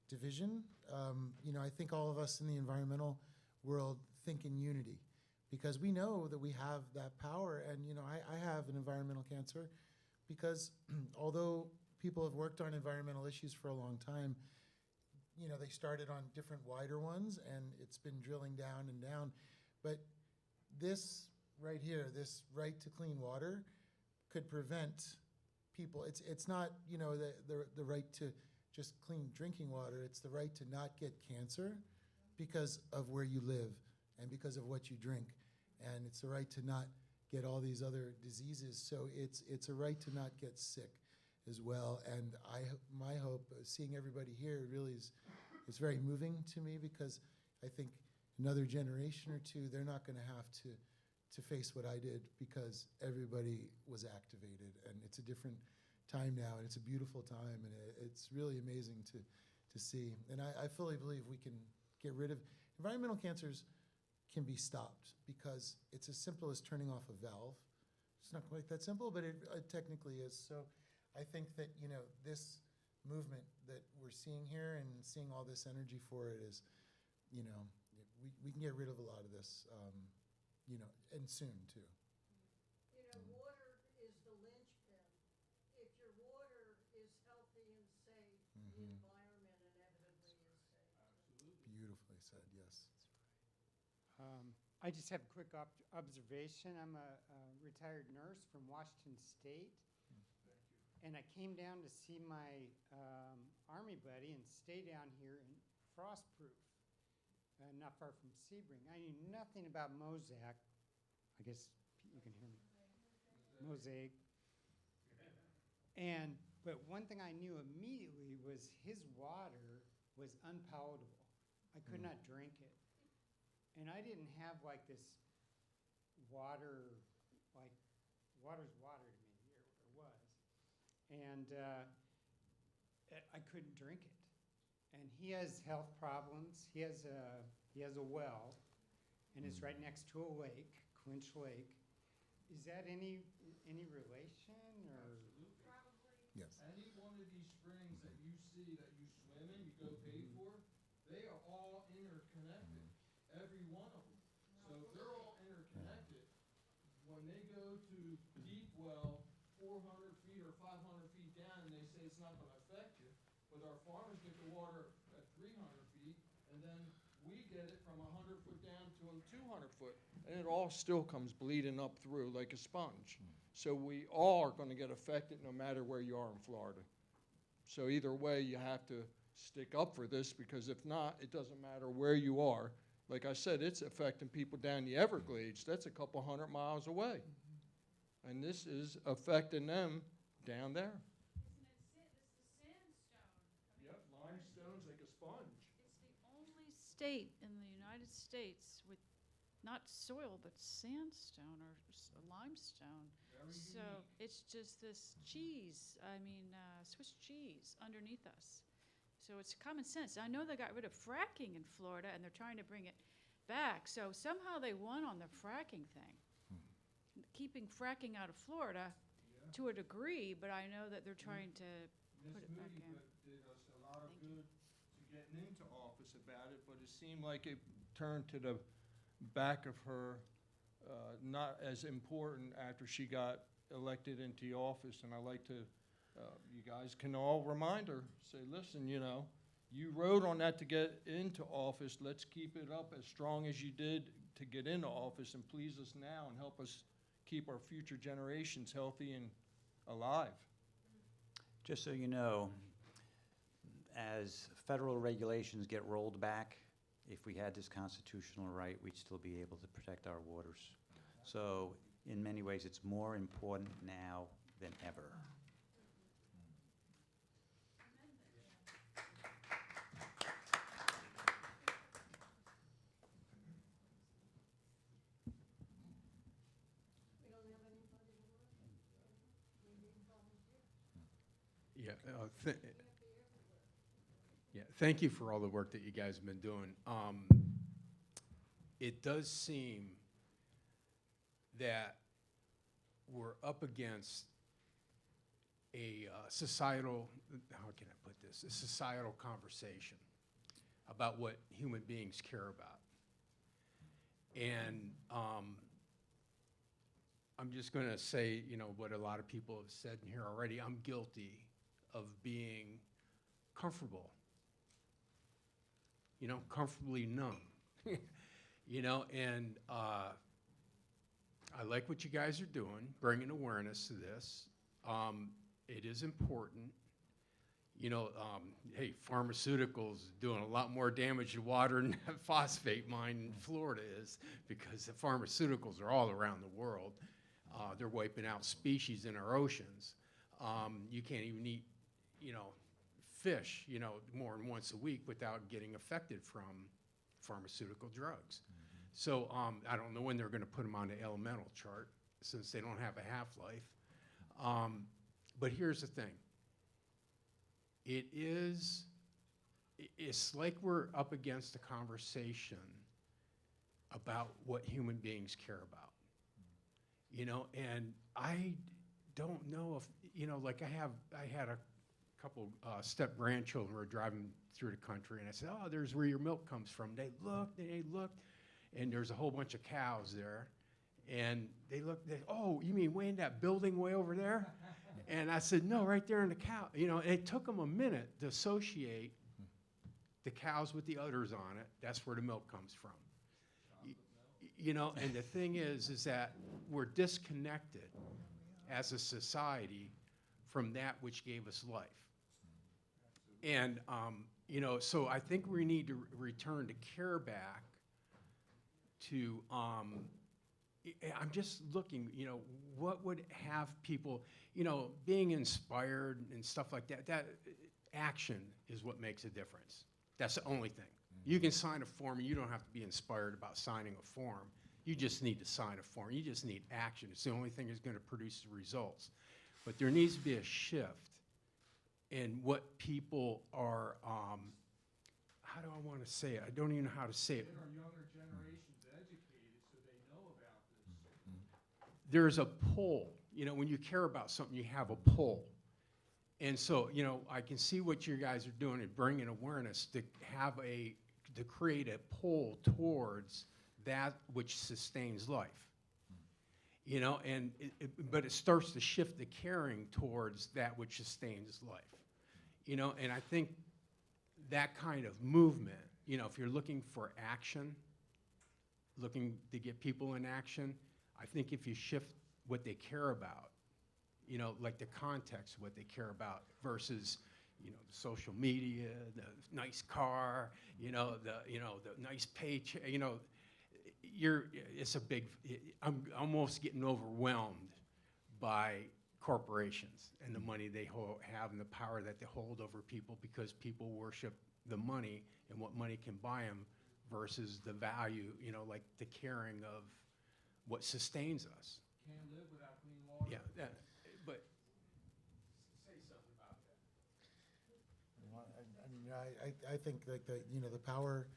division. I think all of us in the environmental world think in unity, because we know that we have that power. And I have an environmental cancer because although people have worked on environmental issues for a long time, they started on different wider ones, and it's been drilling down and down. But this right here, this right to clean water, could prevent people. It's not the right to just clean drinking water. It's the right to not get cancer because of where you live and because of what you drink, and it's the right to not get all these other diseases. So it's a right to not get sick as well. And my hope, seeing everybody here, really is very moving to me, because I think another generation or two, they're not going to have to face what I did, because everybody was activated, and it's a different time now, and it's a beautiful time, and it's really amazing to see. And I fully believe we can get rid of environmental cancers. Can be stopped because it's as simple as turning off a valve. It's not quite that simple, but it technically is. So I think that this movement that we're seeing here and seeing all this energy for it is, we can get rid of a lot of this, and soon too. Water is the linchpin. If your water is healthy and safe, the environment inevitably is safe. Beautifully said, yes. I just have a quick observation. I'm a retired nurse from Washington State. And I came down to see my Army buddy and stay down here in Frostproof, not far from Sebring. I knew nothing about Mosaic. I guess you can hear me. Mosaic. But one thing I knew immediately was his water was unpalatable. I could not drink it. And I didn't have like this water, like water's water to me, or was. And I couldn't drink it. And he has health problems. He has a well, and it's right next to a lake, Clinch Lake. Is that any relation, or? Yes. Any one of these springs that you see that you swim in, you go pay for, they are all interconnected, every one of them. So if they're all interconnected, when they go to deep well, 400 feet or 500 feet down, and they say it's not gonna affect you, but our farmers get the water at 300 feet, and then we get it from 100 foot down to 200 foot, and it all still comes bleeding up through like a sponge. So we all are gonna get affected no matter where you are in Florida. So either way, you have to stick up for this, because if not, it doesn't matter where you are. Like I said, it's affecting people down the Everglades. That's a couple 100 miles away. And this is affecting them down there. Yep, limestone's like a sponge. It's the only state in the United States with not soil, but sandstone or limestone. So it's just this cheese, Swiss cheese underneath us. So it's common sense. I know they got rid of fracking in Florida, and they're trying to bring it back. So somehow they won on the fracking thing, keeping fracking out of Florida to a degree, but I know that they're trying to put it back in. Did us a lot of good to getting into office about it, but it seemed like it turned to the back of her, not as important after she got elected into the office. And I like to, you guys can all remind her, say, listen, you rode on that to get into office. Let's keep it up as strong as you did to get into office, and please us now and help us keep our future generations healthy and alive. Just so you know, as federal regulations get rolled back, if we had this constitutional right, we'd still be able to protect our waters. So in many ways, it's more important now than ever. Thank you for all the work that you guys have been doing. It does seem that we're up against a societal, how can I put this, a societal conversation about what human beings care about. And I'm just going to say, what a lot of people have said in here already. I'm guilty of being comfortable, comfortably numb, and I like what you guys are doing, bringing awareness to this. It is important. Hey, pharmaceuticals doing a lot more damage to water than that phosphate mine in Florida is, because the pharmaceuticals are all around the world. They're wiping out species in our oceans. You can't even eat, fish, more than once a week without getting affected from pharmaceutical drugs. So I don't know when they're going to put them on the elemental chart, since they don't have a half-life. But here's the thing. It's like we're up against a conversation about what human beings care about. And I don't know if, like I had a couple step-grandchildren who were driving through the country, and I said, oh, there's where your milk comes from. They looked, and there's a whole bunch of cows there. And they looked, oh, you mean way in that building way over there? And I said, no, right there in the cow. And it took them a minute to associate the cows with the udders on it. That's where the milk comes from. And the thing is that we're disconnected as a society from that which gave us life. And, so I think we need to return to care back to I'm just looking, you know, what would have people, you know, being inspired and stuff like that, that action is what makes a difference. That's the only thing. You can sign a form, and you don't have to be inspired about signing a form. You just need to sign a form. You just need action. It's the only thing that's going to produce the results. But there needs to be a shift in what people are, how do I want to say it? I don't even know how to say it. Get our younger generations educated so they know about this. There's a pull. You know, when you care about something, you have a pull. And so, you know, I can see what you guys are doing and bringing awareness to have to create a pull towards that which sustains life. You know, and but it starts to shift the caring towards that which sustains life. You know, and I think that kind of movement, you know, if you're looking for action, looking to get people in action, I think if you shift what they care about, you know, like the context of what they care about versus, you know, the social media, the nice car, the nice paycheck, you know, it's a big, I'm almost getting overwhelmed by corporations and the money they have and the power that they hold over people because people worship the money and what money can buy them versus the value, you know, like the caring of what sustains us. Can't live without clean water. Yeah, but say something about that. I think like the power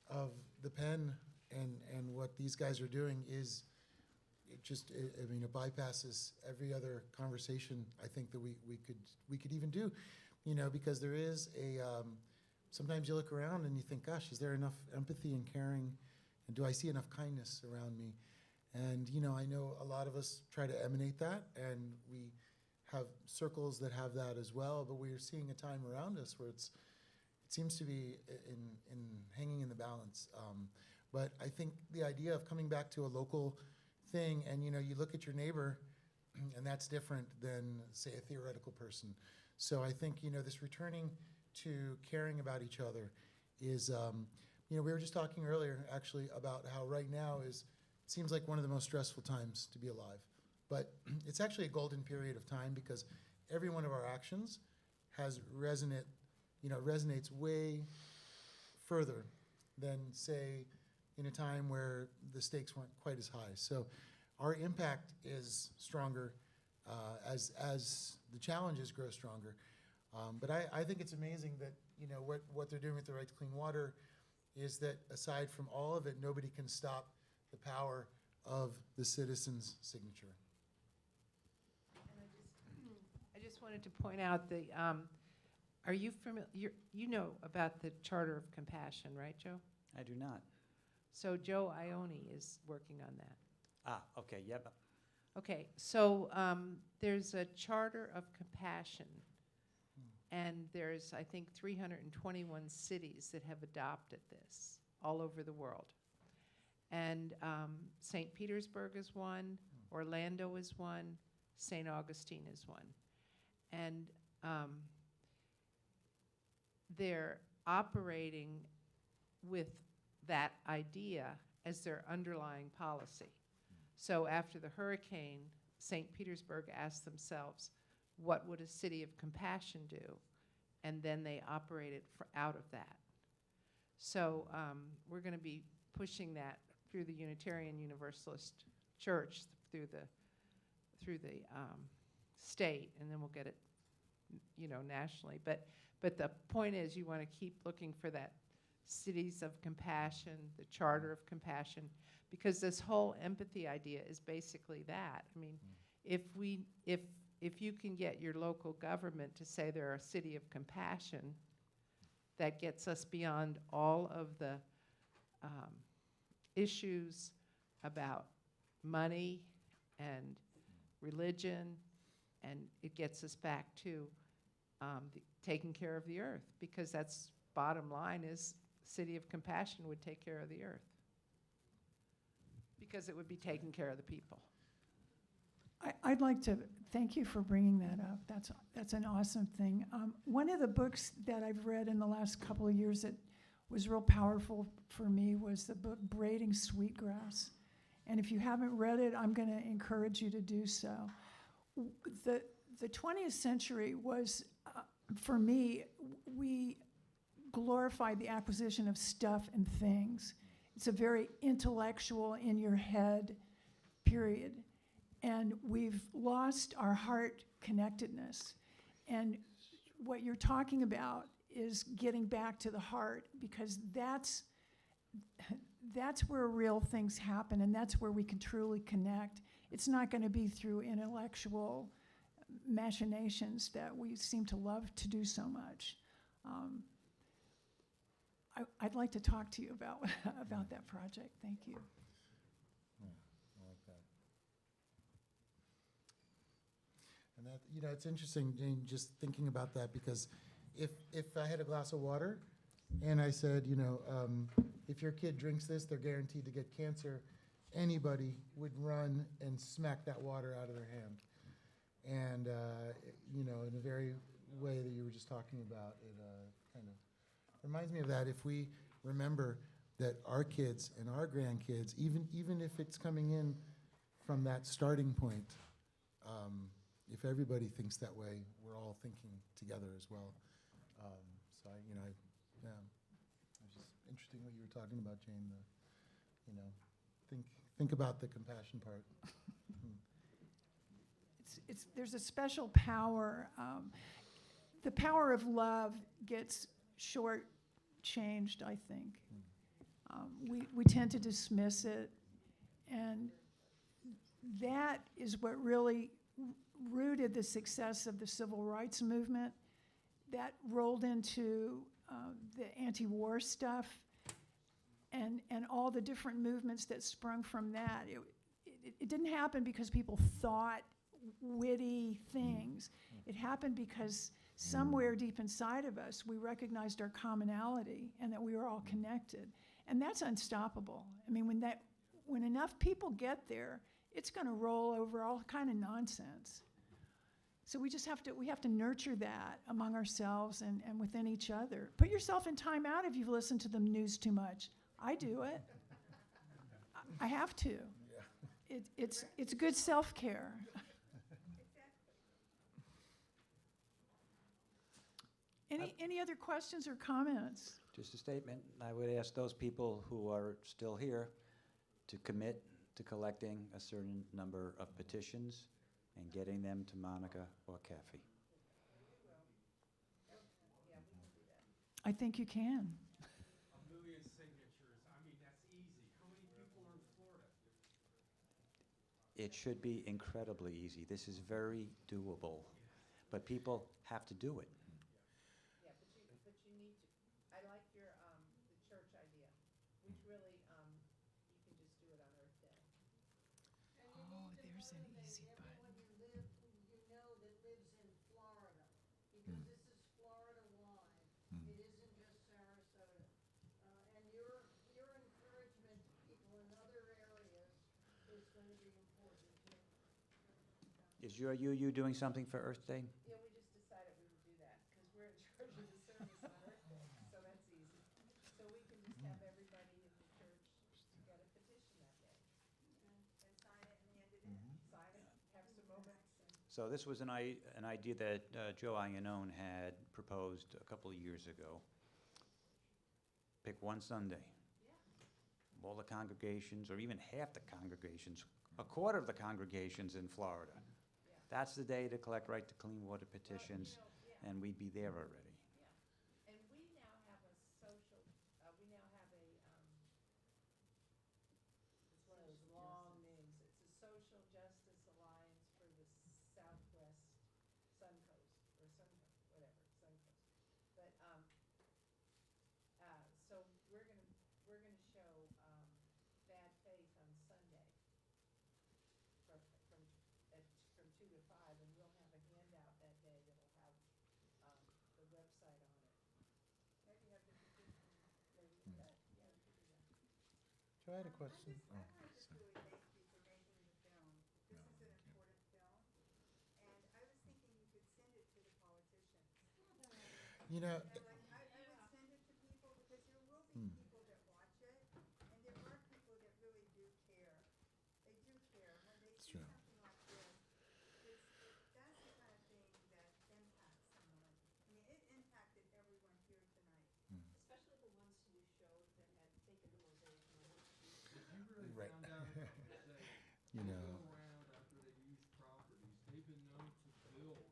of the pen and what these guys are doing is it bypasses every other conversation I think that we could even do, you know, because there is sometimes you look around and you think, gosh, is there enough empathy and caring, and do I see enough kindness around me? And you know, I know a lot of us try to emanate that, and we have circles that have that as well, but we are seeing a time around us where it seems to be in hanging in the balance. But I think the idea of coming back to a local thing, and you know, you look at your neighbor, and that's different than, say, a theoretical person. So I think, you know, this returning to caring about each other is, you know, we were just talking earlier actually about how right now seems like one of the most stressful times to be alive. But it's actually a golden period of time because every one of our actions resonates way further than, say, in a time where the stakes weren't quite as high. So our impact is stronger as the challenges grow stronger. But I think it's amazing that, you know, what they're doing with the right to clean water is that aside from all of it, nobody can stop the power of the citizen's signature. And I just wanted to point out are you familiar, you know about the Charter of Compassion, right, Joe? I do not. So Joe Ione is working on that. Ah, okay, yep. Okay, so there's a Charter of Compassion, and there's, I think, 321 cities that have adopted this all over the world. And St. Petersburg is one, Orlando is one, St. Augustine is one. And they're operating with that idea as their underlying policy. So after the hurricane, St. Petersburg asked themselves, what would a city of compassion do? And then they operated out of that. So we're going to be pushing that through the Unitarian Universalist Church, through the state, and then we'll get it, you know, nationally. But the point is, you want to keep looking for that cities of compassion, the Charter of Compassion, because this whole empathy idea is basically that. I mean, if you can get your local government to say they're a city of compassion, that gets us beyond all of the issues about money and religion, and it gets us back to taking care of the earth, because that's bottom line is city of compassion would take care of the earth because it would be taking care of the people. I'd like to thank you for bringing that up. That's an awesome thing. One of the books that I've read in the last couple of years that was real powerful for me was the book Braiding Sweetgrass. And if you haven't read it, I'm going to encourage you to do so. The 20th century was, for me, we glorified the acquisition of stuff and things. It's a very intellectual, in your head period. And we've lost our heart connectedness. And what you're talking about is getting back to the heart, because that's where real things happen, and that's where we can truly connect. It's not going to be through intellectual machinations that we seem to love to do so much. I'd like to talk to you about that project. Thank you. I like that. And that, you know, it's interesting, Jane, just thinking about that, because if I had a glass of water and I said, you know, if your kid drinks this, they're guaranteed to get cancer, anybody would run and smack that water out of their hand. And, you know, in the very way that you were just talking about, it kind of reminds me of that. If we remember that our kids and our grandkids, even if it's coming in from that starting point, if everybody thinks that way, we're all thinking together as well. So yeah, it was just interesting what you were talking about, Jane. You know, think about the compassion part. There's a special power. The power of love gets short-changed, I think. We tend to dismiss it, and that is what really rooted the success of the civil rights movement. That rolled into the anti-war stuff, and all the different movements that sprung from that. It didn't happen because people thought witty things. It happened because somewhere deep inside of us, we recognized our commonality and that we were all connected. And that's unstoppable. I mean, when enough people get there, it's going to roll over all kind of nonsense. So we have to nurture that among ourselves and within each other. Put yourself in time out if you've listened to the news too much. I do it. I have to. It's good self-care. Any other questions or comments? Just a statement. I would ask those people who are still here to commit to collecting a certain number of petitions and getting them to Monica or Kathy. I think you can. 1 million signatures, I mean, that's easy. How many people are in Florida? It should be incredibly easy. This is very doable, but people have to do it. Yeah, but you need to, I like your, the church idea, which really, you can just do it on Earth Day. Oh, there's an easy button. Because this is Florida-wide. It isn't just Sarasota. And your encouragement to people in other areas is going to be important too. Is your UU doing something for Earth Day? Yeah, we just decided we would do that, because we're in charge of the service on Earth Day, so that's easy. So we can just have everybody in the church get a petition that day. And sign it and hand it in. Sign it, have some moments. So this was an idea that Joe Iannone had proposed a couple of years ago. Pick one Sunday. All the congregations, or even half the congregations, a quarter of the congregations in Florida. That's the day to collect right to clean water petitions, and we'd be there already. And we now have a social, we now have a, it's one of those long names. It's a Social Justice Alliance for the Southwest Suncoast, or Suncoast, whatever, Suncoast. But, so we're gonna show, bad faith on Sunday from 2 to 5, and we'll have a handout that day that'll have, the website on it. Maybe have the petition, maybe, yeah, we could do that. Joe, I had a question. I wanted to really thank you for making the film. This is an important film, and I was thinking you could send it to the politicians. You know, I would send it to people, because there will be people that watch it, and there are people that really do care. Right. found out about mosaic. You They know. go around after they use properties. They've been known to build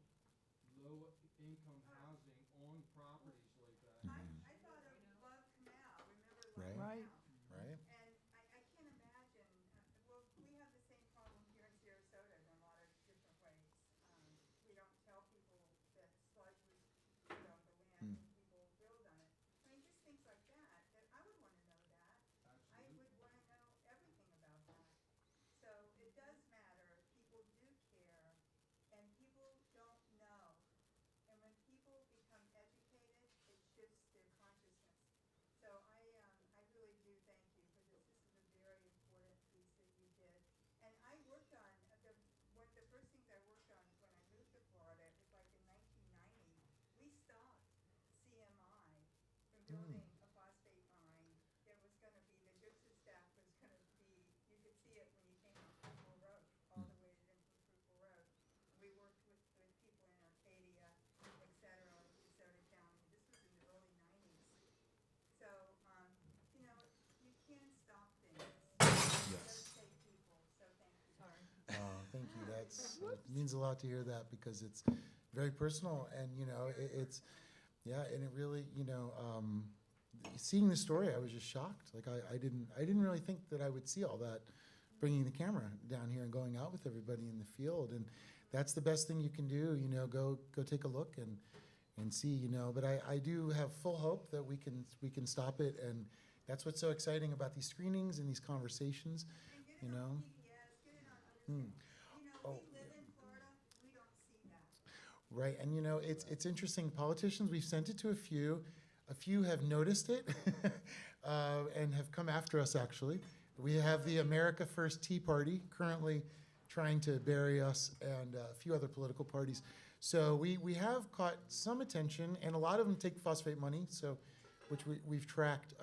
low-income housing on properties like that. I thought of Love Canal, remember Love Right. Right. Canal? Right? And I can't imagine, well, we have the same problem here in Sarasota in a lot of different ways. We don't tell people that sludge was put on the land when people build on it. I mean, just things like that, that I would want to know that. I would want to know everything about that. So it does matter, people do care, and people don't know. And when people become educated, it shifts their consciousness. So I really do thank you for this. This is a very important piece that you did. And I worked on, one of the first things I worked on when I moved to Florida, it was like in 1990, we stopped CMI from building a phosphate mine that was going to be, the gypsum staff was going to be, you could see it when you came on Fruitful Road, all the way in from Fruitful Road. We worked with people in Arcadia, et cetera, in DeSoto County. This was in the early 90s. So, you know, you can stop things. It does take people, so thank you. Sorry. Thank you. It means a lot to hear that because it's very personal, and you know, it's yeah, and it really, you know, seeing the story, I was just shocked. Like I didn't really think that I would see all that, bringing the camera down here and going out with everybody in the field, and that's the best thing you can do. You know, go take a look and see. You know, but I do have full hope that we can stop it, and that's what's so exciting about these screenings and these conversations. You know. Get it on understand. You know, Oh, we live in Florida, we don't see that. Right, and you know, it's interesting. Politicians, we've sent it to a few. A few have noticed it and have come after us, actually. We have the America First Tea Party currently trying to bury us, and a few other political parties. So we have caught some attention, and a lot of them take phosphate money, so which we've tracked,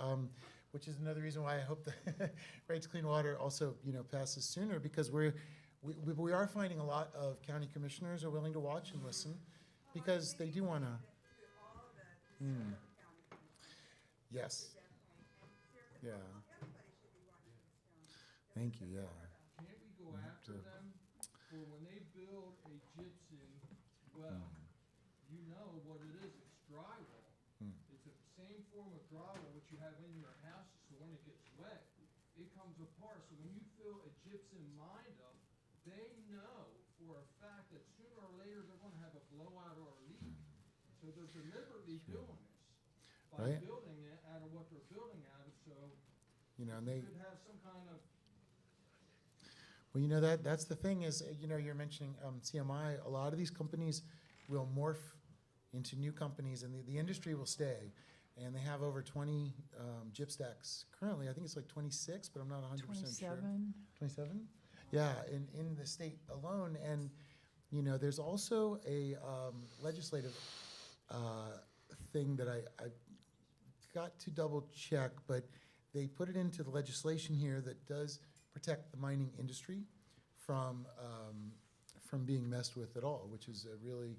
which is another reason why I hope the Right to Clean Water also, you know, passes sooner, because we are finding a lot of county commissioners are willing to watch and listen, because they do want to. All of the county commissioners. Yes. Definitely. And Yeah. well, everybody should be watching this film. Thank you. Yeah. Can't we go after them for when they build a gypsum well? You know what it is, it's drywall. It's the same form of drywall which you have in your houses, so when it gets wet, it comes apart. So when you fill a gypsum mine up, they know for a fact that sooner or later they're going to have a blowout or a leak. So they're deliberately doing this by Right. building it out of what they're building out of, so You know, and you they. could have some kind of. Well, you know, that's the thing is, you know, you're mentioning CMI. A lot of these companies will morph into new companies, and the industry will stay. And they have over 20 gyp stacks currently. I think it's like 26, but I'm not 100% sure. 27. 27? Yeah, in the state alone. And, you know, there's also a legislative thing that I got to double check, but they put it into the legislation here that does protect the mining industry from being messed with at all, which is really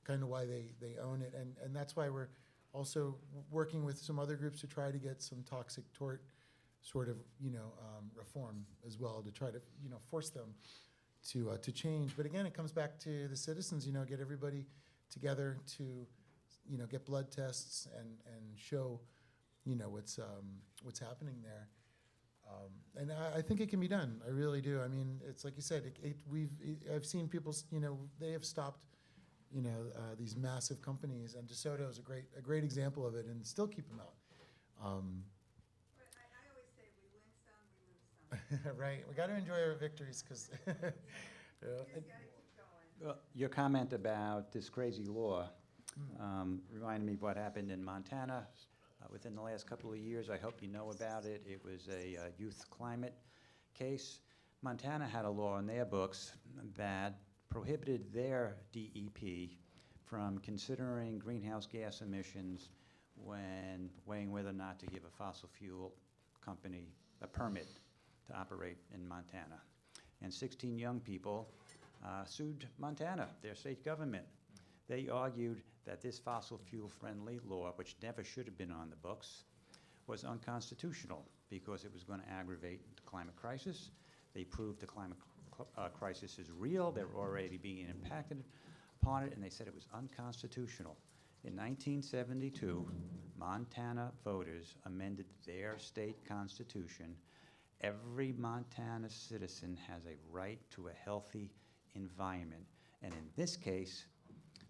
kind of why they own it. And that's why we're also working with some other groups to try to get some toxic tort sort of, you know, reform as well, to try to, you know, force them to change. But again, it comes back to the citizens, you know, get everybody together to, you know, get blood tests and show, you know, what's happening there. And I think it can be done. I really do. I mean, it's like you said, I've seen people, you know, they have stopped, you know, these massive companies, and DeSoto is a great example of it, and still keep them out. But I always say we win some, we lose some. Right. We got to enjoy our victories, because. You just gotta keep going. Well, your comment about this crazy law reminded me of what happened in Montana within the last couple of years. I hope you know about it. It was a youth climate case. Montana had a law in their books that prohibited their DEP from considering greenhouse gas emissions when weighing whether or not to give a fossil fuel company a permit to operate in Montana. And 16 young people sued Montana, their state government. They argued that this fossil fuel-friendly law, which never should have been on the books, was unconstitutional because it was going to aggravate the climate crisis. They proved the climate crisis is real. They were already being impacted upon it, and they said it was unconstitutional. In 1972, Montana voters amended their state constitution. Every Montana citizen has a right to a healthy environment. And in this case,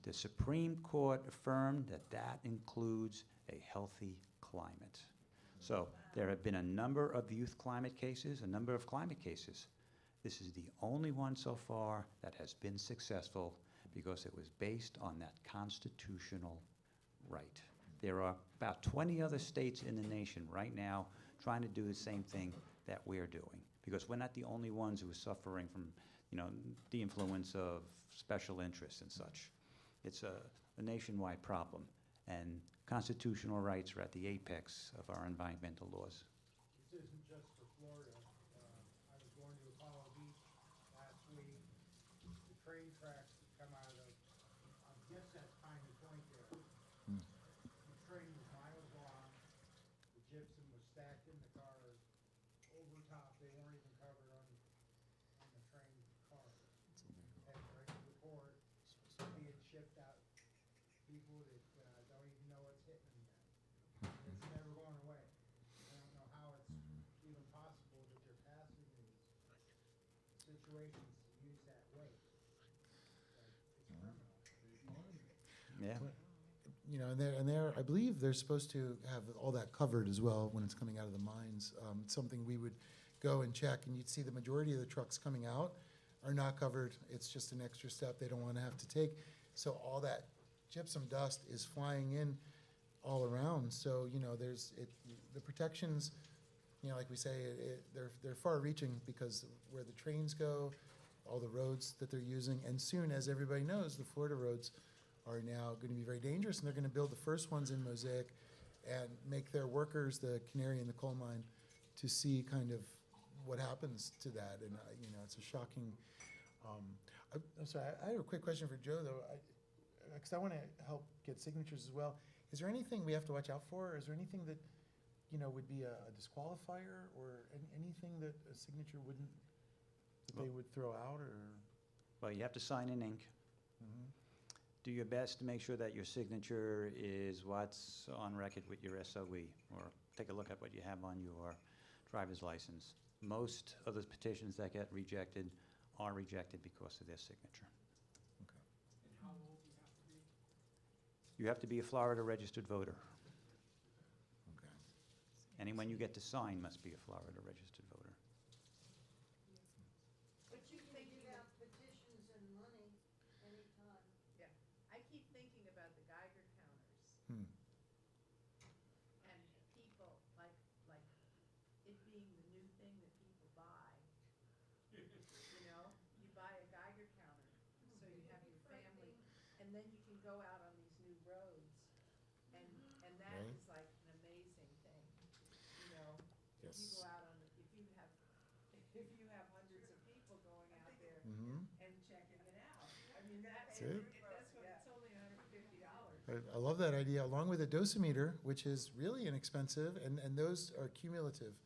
the Supreme Court affirmed that that includes a healthy climate. So there have been a number of youth climate cases, a number of climate cases. This is the only one so far that has been successful because it was based on that constitutional right. There are about 20 other states in the nation right now trying to do the same thing that we're doing, because we're not the only ones who are suffering from, the influence of special interests and such. It's a nationwide problem, and constitutional rights are at the apex of our environmental laws. This isn't just for Florida. I was going to Apollo Beach last week. The train tracks that come out of, I guess that's Piney Point there. The train was miles long. The gypsum was stacked in the cars over top. They weren't even covered on the train cars. Headed right to the port, being shipped out. People that don't even know what's hitting them yet. It's never going away. I don't know how it's even possible that they're passing these situations to use that weight. It's criminal. Yeah. And they're, I believe they're supposed to have all that covered as well when it's coming out of the mines. It's something we would go and check, and you'd see the majority of the trucks coming out are not covered. It's just an extra step they don't want to have to take. So all that gypsum dust is flying in all around. So, the protections, like we say, they're far-reaching because where the trains go, all the roads that they're using, and soon, as everybody knows, the Florida roads are now going to be very dangerous, and they're going to build the first ones in Mosaic and make their workers the canary in the coal mine to see kind of what happens to that. And, it's a shocking. I'm sorry, I have a quick question for Joe, though, because I want to help get signatures as well. Is there anything we have to watch out for? Is there anything that, would be a disqualifier, or anything that a signature wouldn't, that they would throw out, or? Well, you have to sign in ink. Do your best to make sure that your signature is what's on record with your SOE, or take a look at what you have on your driver's license. Most of the petitions that get rejected are rejected because of their signature. Okay. And how old do you have to be? You have to be a Florida registered voter. Okay. Anyone you get to sign must be a Florida registered voter. But you can give out petitions and money anytime. Yeah, I keep thinking about the Geiger counters. Hmm. And people, like it being the new thing that people buy. You buy a Geiger counter, so you have your family, and then you can go out on these new roads, and that Right. is like an amazing thing. If you Yes. go out on, if you have hundreds of people going out there Mhm. and checking it out, I mean, that's That's it. it's only $150. I love that idea, along with a dosimeter, which is really inexpensive, and those are cumulative.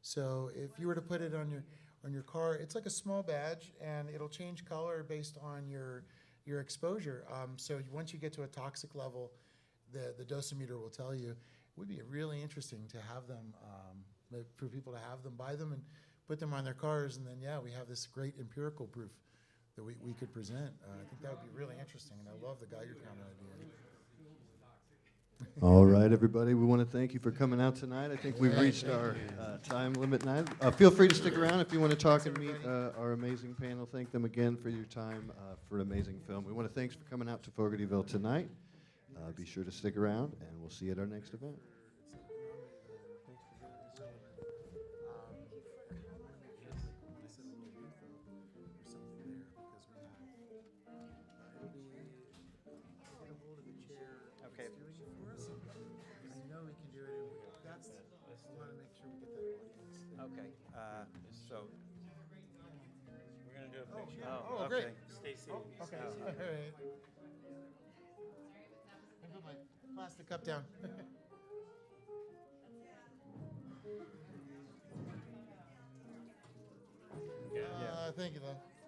So if you were to put it on your car, it's like a small badge, and it'll change color based on your exposure. So once you get to a toxic level, the dosimeter will tell you. It would be really interesting to have them, for people to have them, buy them, and put them on their cars, and then, we have this great empirical proof that we could present. I think that would be really interesting, and I love the Geiger counter idea. All right, everybody, we want to thank you for coming out tonight. I think we've reached our time limit now. Feel free to stick around if you want to talk and meet our amazing panel. Thank them again for your time, for an amazing film. We want to thanks for coming out to Fogartyville tonight. Be sure to stick around, and we'll see you at our next event. Okay. I know we can do it. That's, I want to make sure we get that audience. Okay, so. We're going to do a picture. Oh, great. Stay seated. Okay, all right. I put my plastic cup down. thank you, though.